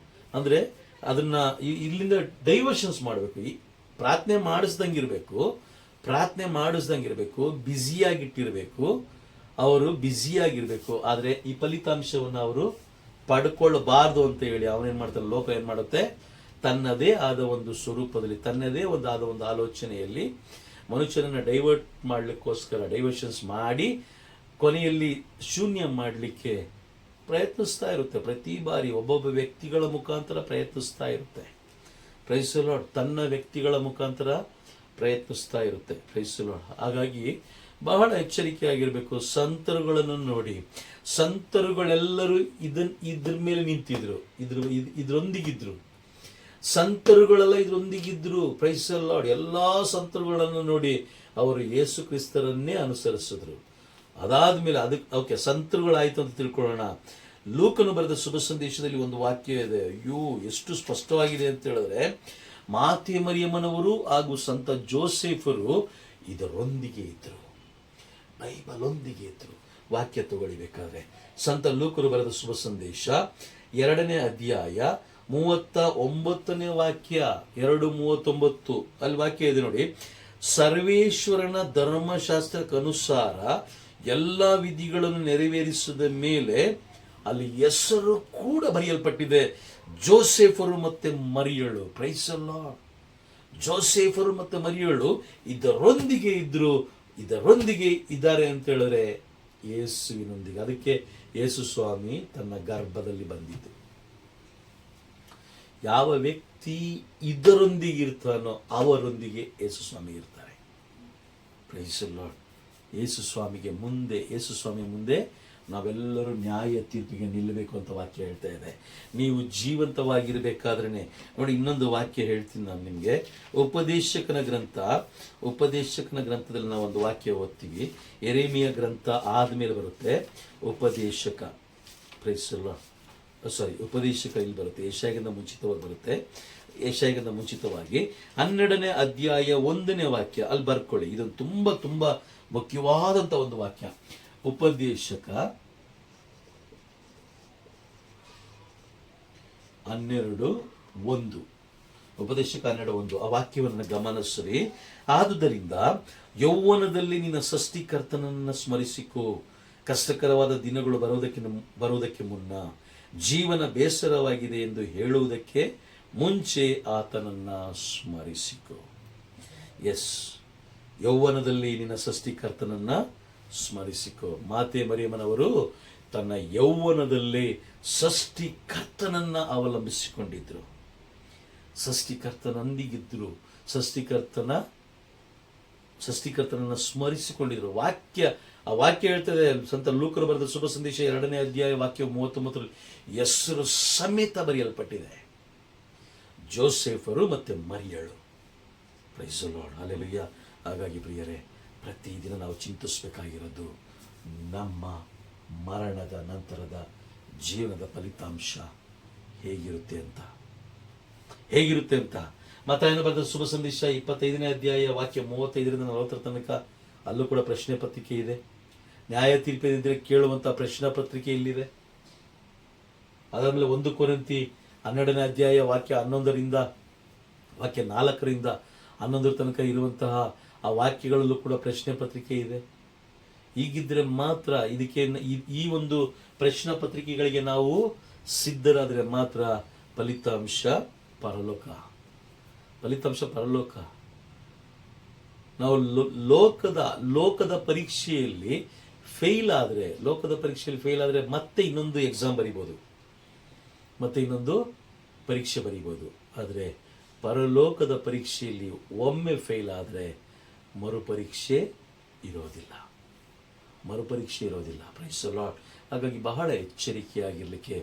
ಅಂದರೆ ಅದನ್ನ ಇಲ್ಲಿಂದ ಡೈವರ್ಷನ್ಸ್ ಮಾಡಬೇಕು. ಈ ಪ್ರಾರ್ಥನೆ ಮಾಡಿಸ್ದಂಗಿರಬೇಕು, ಬ್ಯುಸಿಯಾಗಿಟ್ಟಿರಬೇಕು, ಅವರು ಬ್ಯುಸಿಯಾಗಿರಬೇಕು. ಆದರೆ ಈ ಫಲಿತಾಂಶವನ್ನು ಅವರು ಪಡ್ಕೊಳ್ಬಾರ್ದು ಅಂತ ಹೇಳಿ ಅವನೇನು ಮಾಡ್ತಾನೆ? ಲೋಕ ಏನು ಮಾಡುತ್ತೆ? ತನ್ನದೇ ಆದ ಒಂದು ಸ್ವರೂಪದಲ್ಲಿ, ತನ್ನದೇ ಆದ ಒಂದು ಆಲೋಚನೆಯಲ್ಲಿ ಮನುಷ್ಯನನ್ನು ಡೈವರ್ಟ್ ಮಾಡಲಿಕ್ಕೋಸ್ಕರ ಡೈವರ್ಷನ್ಸ್ ಮಾಡಿ ಕೊನೆಯಲ್ಲಿ ಶೂನ್ಯ ಮಾಡಲಿಕ್ಕೆ ಪ್ರಯತ್ನಿಸ್ತಾ ಇರುತ್ತೆ. ಪ್ರತಿ ಬಾರಿ ಒಬ್ಬೊಬ್ಬ ವ್ಯಕ್ತಿಗಳ ಮುಖಾಂತರ ಪ್ರಯತ್ನಿಸ್ತಾ ಇರುತ್ತೆ. Praise the lord. ತನ್ನ ವ್ಯಕ್ತಿಗಳ ಮುಖಾಂತರ ಪ್ರಯತ್ನಿಸ್ತಾ ಇರುತ್ತೆ. Praise the lord. ಹಾಗಾಗಿ ಬಹಳ ಎಚ್ಚರಿಕೆಯಾಗಿರಬೇಕು. ಸಂತರುಗಳನ್ನು ನೋಡಿ, ಸಂತರುಗಳೆಲ್ಲರೂ ಇದ್ರ ಮೇಲೆ ನಿಂತಿದ್ರು, ಇದರೊಂದಿಗಿದ್ರು. ಸಂತರುಗಳೆಲ್ಲ ಇದರೊಂದಿಗಿದ್ರು. Praise the lord. ಎಲ್ಲ ಸಂತರುಗಳನ್ನು ನೋಡಿ ಅವರು ಯೇಸು ಕ್ರಿಸ್ತರನ್ನೇ ಅನುಸರಿಸಿದ್ರು. ಅದಾದ್ಮೇಲೆ ಓಕೆ, ಸಂತರುಗಳಾಯ್ತು ಅಂತ ತಿಳ್ಕೊಳ್ಳೋಣ. ಲೂಕನು ಬರೆದ ಶುಭ ಸಂದೇಶದಲ್ಲಿ ಒಂದು ವಾಕ್ಯ ಇದೆ. ಎಷ್ಟು ಸ್ಪಷ್ಟವಾಗಿದೆ ಅಂತ ಹೇಳಿದ್ರೆ, ಮಾತೆ ಮರಿಯಮ್ಮನವರು ಹಾಗೂ ಸಂತ ಜೋಸೆಫರು ಇದರೊಂದಿಗೆ ಇದ್ರು, ಬೈಬಲ್ ಒಂದಿಗೆ ಇದ್ರು. ವಾಕ್ಯ ತಗೊಳ್ಬೇಕಾದ್ರೆ ಸಂತ ಲೂಕನು ಬರೆದ ಶುಭ ಸಂದೇಶ 2ನೇ ಅಧ್ಯಾಯ 39ನೇ ವಾಕ್ಯ, 2:39 ಅಲ್ಲಿ ವಾಕ್ಯ ಇದೆ ನೋಡಿ. ಸರ್ವೇಶ್ವರನ ಧರ್ಮಶಾಸ್ತ್ರಕ್ಕನುಸಾರ ಎಲ್ಲ ವಿಧಿಗಳನ್ನು ನೆರವೇರಿಸಿದ ಮೇಲೆ ಅಲ್ಲಿ ಹೆಸರು ಕೂಡ ಬರೆಯಲ್ಪಟ್ಟಿದೆ, ಜೋಸೆಫರು ಮತ್ತೆ ಮರಿಯಳು. Praise the lord. ಜೋಸೆಫರು ಮತ್ತೆ ಮರಿಯಳು ಇದರೊಂದಿಗೆ ಇದ್ದಾರೆ ಅಂತ ಹೇಳಿದ್ರೆ ಯೇಸುವಿನೊಂದಿಗೆ. ಅದಕ್ಕೆ ಯೇಸು ಸ್ವಾಮಿ ತನ್ನ ಗರ್ಭದಲ್ಲಿ ಬಂದಿದ್ದು. ಯಾವ ವ್ಯಕ್ತಿ ಇದರೊಂದಿಗೆ ಇರ್ತಾನೋ ಅವರೊಂದಿಗೆ ಯೇಸು ಸ್ವಾಮಿ ಇರ್ತಾರೆ. Praise the lord. ಯೇಸು ಸ್ವಾಮಿ ಮುಂದೆ ನಾವೆಲ್ಲರೂ ನ್ಯಾಯ ತೀರ್ಪಿಗೆ ನಿಲ್ಲಬೇಕು ಅಂತ ವಾಕ್ಯ ಹೇಳ್ತಾ ಇದೆ. ನೀವು ಜೀವಂತವಾಗಿರಬೇಕಾದ್ರೆ ನೋಡಿ, ಇನ್ನೊಂದು ವಾಕ್ಯ ಹೇಳ್ತೀನಿ ನಾನು ನಿಮಗೆ. ಉಪದೇಶಕನ ಗ್ರಂಥದಲ್ಲಿ ನಾವು ಒಂದು ವಾಕ್ಯ ಓದ್ತೀವಿ. ಯೆರೆಮೀಯ ಗ್ರಂಥ ಆದಮೇಲೆ ಬರುತ್ತೆ ಉಪದೇಶಕ. ಉಪದೇಶಕ ಇಲ್ಲಿ ಬರುತ್ತೆ, ಯೆಶಾಯಗಿಂತ ಮುಂಚಿತವಾಗಿ ಬರುತ್ತೆ. ಯೆಶಾಯಗಿಂತ ಮುಂಚಿತವಾಗಿ 12ನೇ ಅಧ್ಯಾಯ 1ನೇ ವಾಕ್ಯ ಅಲ್ಲಿ ಬರ್ಕೊಳ್ಳಿ. ಇದೊಂದು ತುಂಬ ತುಂಬ ಮುಖ್ಯವಾದಂಥ ಒಂದು ವಾಕ್ಯ. ಉಪದೇಶಕ 12:1. ಉಪದೇಶಕ 12:1 ಆ ವಾಕ್ಯವನ್ನು ಗಮನಿಸ್ರಿ. ಆದುದರಿಂದ ಯೌವನದಲ್ಲಿ ನಿನ್ನ ಸೃಷ್ಟಿಕರ್ತನನ್ನು ಸ್ಮರಿಸಿಕೋ, ಕಷ್ಟಕರವಾದ ದಿನಗಳು ಬರುವುದಕ್ಕೆ ಮುನ್ನ, ಜೀವನ ಬೇಸರವಾಗಿದೆ ಎಂದು ಹೇಳುವುದಕ್ಕೆ ಮುಂಚೆ ಆತನನ್ನ ಸ್ಮರಿಸಿಕೋ. ಎಸ್, ಯೌವನದಲ್ಲಿ ನಿನ್ನ ಸೃಷ್ಟಿಕರ್ತನನ್ನ ಸ್ಮರಿಸಿಕೋ. ಮಾತೆ ಮರಿಯಮ್ಮನವರು ತನ್ನ ಯೌವನದಲ್ಲಿ ಸೃಷ್ಟಿಕರ್ತನನ್ನ ಅವಲಂಬಿಸಿಕೊಂಡಿದ್ರು, ಸೃಷ್ಟಿಕರ್ತನೊಂದಿಗಿದ್ರು, ಸೃಷ್ಟಿಕರ್ತನನ್ನ ಸ್ಮರಿಸಿಕೊಂಡಿದ್ರು. ಆ ವಾಕ್ಯ ಹೇಳ್ತದೆ, ಸಂತ ಲೂಕರು ಬರೆದ ಶುಭ ಸಂದೇಶ 2ನೇ ಅಧ್ಯಾಯ ವಾಕ್ಯ 39 ಹೆಸರು ಸಮೇತ ಬರೆಯಲ್ಪಟ್ಟಿದೆ. ಜೋಸೆಫರು ಮತ್ತೆ ಮರಿಯಳು. Praise the lord, hallelujah. ಹಾಗಾಗಿ ಪ್ರಿಯರೇ, ಪ್ರತಿದಿನ ನಾವು ಚಿಂತಿಸಬೇಕಾಗಿರೋದು ನಮ್ಮ ಮರಣದ ನಂತರದ ಜೀವನದ ಫಲಿತಾಂಶ ಹೇಗಿರುತ್ತೆ ಅಂತ. ಮತ್ತಾಯನ ಬರೆದ ಶುಭ ಸಂದೇಶ 25ನೇ ಅಧ್ಯಾಯ ವಾಕ್ಯ 35ರಿಂದ 40 ತನಕ ಅಲ್ಲೂ ಕೂಡ ಪ್ರಶ್ನೆ ಪತ್ರಿಕೆ ಇದೆ. ನ್ಯಾಯ ತೀರ್ಪಿನಿದ್ರೆ ಕೇಳುವಂಥ ಪ್ರಶ್ನೆ ಪತ್ರಿಕೆ ಇಲ್ಲಿದೆ. ಅದಾದಮೇಲೆ 1 ಕೊರಿಂಥಿ 12ನೇ ಅಧ್ಯಾಯ ವಾಕ್ಯ 11ರಿಂದ ವಾಕ್ಯ 4ರಿಂದ 11 ತನಕ ಇರುವಂತಹ ಆ ವಾಕ್ಯಗಳಲ್ಲೂ ಕೂಡ ಪ್ರಶ್ನೆ ಪತ್ರಿಕೆ ಇದೆ. ಹೀಗಿದ್ರೆ ಮಾತ್ರ ಇದಕ್ಕೆ ಈ ಒಂದು ಪ್ರಶ್ನೆ ಪತ್ರಿಕೆಗಳಿಗೆ ನಾವು ಸಿದ್ಧರಾದರೆ ಮಾತ್ರ ಫಲಿತಾಂಶ ಪರಲೋಕ. ನಾವು ಲೋಕದ ಪರೀಕ್ಷೆಯಲ್ಲಿ ಫೇಲ್ ಆದರೆ ಮತ್ತೆ ಇನ್ನೊಂದು ಎಕ್ಸಾಮ್ ಬರೀಬೋದು, ಮತ್ತೆ ಇನ್ನೊಂದು ಪರೀಕ್ಷೆ ಬರೀಬೋದು. ಆದರೆ ಪರಲೋಕದ ಪರೀಕ್ಷೆಯಲ್ಲಿ ಒಮ್ಮೆ ಫೇಲ್ ಆದರೆ ಮರುಪರೀಕ್ಷೆ ಇರೋದಿಲ್ಲ. Praise the lord. ಹಾಗಾಗಿ ಬಹಳ ಎಚ್ಚರಿಕೆಯಾಗಿರ್ಲಿಕ್ಕೆ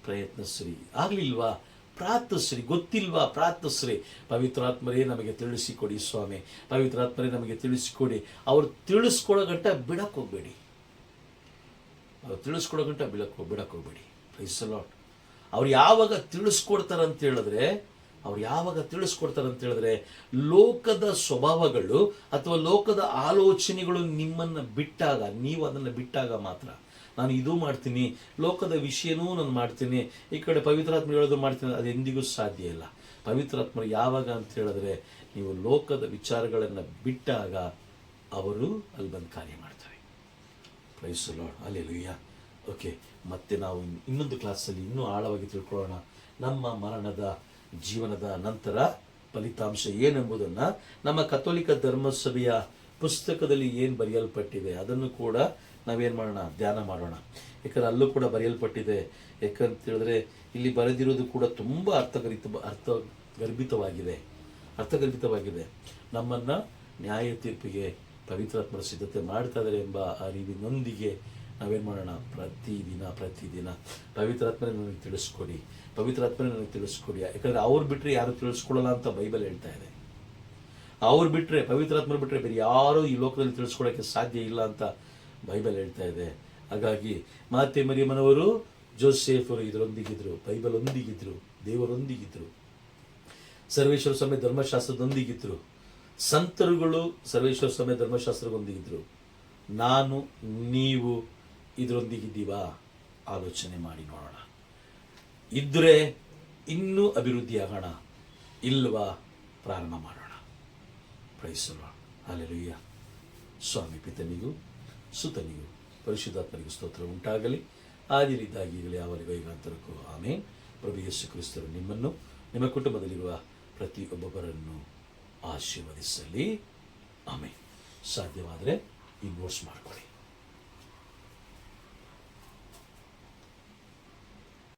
ಪ್ರಯತ್ನಿಸ್ರಿ. ಆಗ್ಲಿಲ್ವಾ ಪ್ರಾರ್ಥಿಸ್ರಿ, ಗೊತ್ತಿಲ್ವಾ ಪ್ರಾರ್ಥಿಸ್ರಿ. ಪವಿತ್ರಾತ್ಮರೇ ನಮಗೆ ತಿಳಿಸಿಕೊಡಿ ಸ್ವಾಮಿ, ಪವಿತ್ರಾತ್ಮರೇ ನಮಗೆ ತಿಳಿಸಿಕೊಡಿ. ಅವ್ರು ತಿಳಿಸ್ಕೊಡೋ ಗಂಟ ಬಿಡಕ್ಕೆ ಹೋಗ್ಬೇಡಿ. Praise the lord. ಅವ್ರು ಯಾವಾಗ ತಿಳಿಸ್ಕೊಡ್ತಾರಂತ ಹೇಳಿದ್ರೆ ಲೋಕದ ಸ್ವಭಾವಗಳು ಅಥವಾ ಲೋಕದ ಆಲೋಚನೆಗಳು ನಿಮ್ಮನ್ನು ಬಿಟ್ಟಾಗ, ನೀವು ಅದನ್ನು ಬಿಟ್ಟಾಗ ಮಾತ್ರ. ನಾನು ಇದು ಮಾಡ್ತೀನಿ, ಲೋಕದ ವಿಷಯನೂ ನಾನು ಮಾಡ್ತೀನಿ, ಈ ಕಡೆ ಪವಿತ್ರಾತ್ಮ ಹೇಳೋದು ಮಾಡ್ತೀನಿ, ಅದು ಎಂದಿಗೂ ಸಾಧ್ಯ ಇಲ್ಲ. ಪವಿತ್ರಾತ್ಮರು ಯಾವಾಗ ಅಂತ ಹೇಳಿದ್ರೆ ನೀವು ಲೋಕದ ವಿಚಾರಗಳನ್ನು ಬಿಟ್ಟಾಗ ಅವರು ಅಲ್ಲಿ ಬಂದು ಕಾರ್ಯ ಮಾಡ್ತಾರೆ. Praise the lord, hallelujah. Okay, ಮತ್ತೆ ನಾವು ಇನ್ನೊಂದು ಕ್ಲಾಸಲ್ಲಿ ಇನ್ನೂ ಆಳವಾಗಿ ತಿಳ್ಕೊಳ್ಳೋಣ. ನಮ್ಮ ಮರಣದ ಜೀವನದ ನಂತರ ಫಲಿತಾಂಶ ಏನೆಂಬುದನ್ನು ನಮ್ಮ ಕಥೋಲಿಕ ಧರ್ಮಸಭೆಯ ಪುಸ್ತಕದಲ್ಲಿ ಏನು ಬರೆಯಲ್ಪಟ್ಟಿದೆ ಅದನ್ನು ಕೂಡ ನಾವೇನು ಮಾಡೋಣ, ಧ್ಯಾನ ಮಾಡೋಣ. ಯಾಕಂದರೆ ಅಲ್ಲೂ ಕೂಡ ಬರೆಯಲ್ಪಟ್ಟಿದೆ. ಯಾಕಂತ ಹೇಳಿದ್ರೆ ಇಲ್ಲಿ ಬರೆದಿರೋದು ಕೂಡ ತುಂಬ ಅರ್ಥಗರ್ಭಿತವಾಗಿದೆ. ನಮ್ಮನ್ನು ನ್ಯಾಯ ತೀರ್ಪಿಗೆ ಪವಿತ್ರಾತ್ಮರ ಸಿದ್ಧತೆ ಮಾಡ್ತಾ ಇದ್ದಾರೆ ಎಂಬ ಅರಿವಿನೊಂದಿಗೆ ನಾವೇನು ಮಾಡೋಣ, ಪ್ರತಿದಿನ ಪವಿತ್ರಾತ್ಮನೇ ನನಗೆ ತಿಳಿಸ್ಕೊಡಿ. ಯಾಕಂದರೆ ಅವ್ರು ಬಿಟ್ಟರೆ ಯಾರು ತಿಳಿಸ್ಕೊಡಲ್ಲ ಅಂತ ಬೈಬಲ್ ಹೇಳ್ತಾ ಇದೆ. ಪವಿತ್ರಾತ್ಮರು ಬಿಟ್ಟರೆ ಬೇರೆ ಯಾರೂ ಈ ಲೋಕದಲ್ಲಿ ತಿಳಿಸ್ಕೊಡೋಕ್ಕೆ ಸಾಧ್ಯ ಇಲ್ಲ ಅಂತ ಬೈಬಲ್ ಹೇಳ್ತಾ ಇದೆ. ಹಾಗಾಗಿ ಮಾತೆ ಮರಿಯಮ್ಮನವರು, ಜೋಸೆಫರು ಇದರೊಂದಿಗಿದ್ರು, ಬೈಬಲ್ ಒಂದಿಗಿದ್ರು, ದೇವರೊಂದಿಗಿದ್ರು, ಸರ್ವೇಶ್ವರ ಸ್ವಾಮಿ ಧರ್ಮಶಾಸ್ತ್ರದೊಂದಿಗಿದ್ರು, ಸಂತರುಗಳು ಸರ್ವೇಶ್ವರ ಸ್ವಾಮಿ ಧರ್ಮಶಾಸ್ತ್ರದೊಂದಿಗಿದ್ರು. ನಾನು ನೀವು ಇದರೊಂದಿಗಿದ್ದೀವಾ? ಆಲೋಚನೆ ಮಾಡಿ ನೋಡೋಣ. ಇದ್ದರೆ ಇನ್ನೂ ಅಭಿವೃದ್ಧಿ ಆಗೋಣ, ಇಲ್ವಾ ಪ್ರಾರಂಭ ಮಾಡೋಣ. Praise the lord, hallelujah. ಸ್ವಾಮಿ ಪಿತನಿಗೂ ಸುತನಿಗೂ ಪರಿಶುದ್ಧಾತ್ಮನಿಗೂ ಸ್ತೋತ್ರ ಉಂಟಾಗಲಿ. ಆದಿರಿದ್ದಾಗಿ ಈಗಲೇ ಯಾವರಿಗೂ ಈಗಾಂತರಕ್ಕೂ ಆಮೇನ್. ಪ್ರಭು ಯೇಸು ಕ್ರಿಸ್ತರು ನಿಮ್ಮನ್ನು, ನಿಮ್ಮ ಕುಟುಂಬದಲ್ಲಿರುವ ಪ್ರತಿಯೊಬ್ಬೊಬ್ಬರನ್ನು ಆಶೀರ್ವದಿಸಲಿ. ಆಮೇನ್. ಸಾಧ್ಯವಾದರೆ ಈ ನೋಟ್ಸ್ ಮಾಡ್ಕೊಳ್ಳಿ.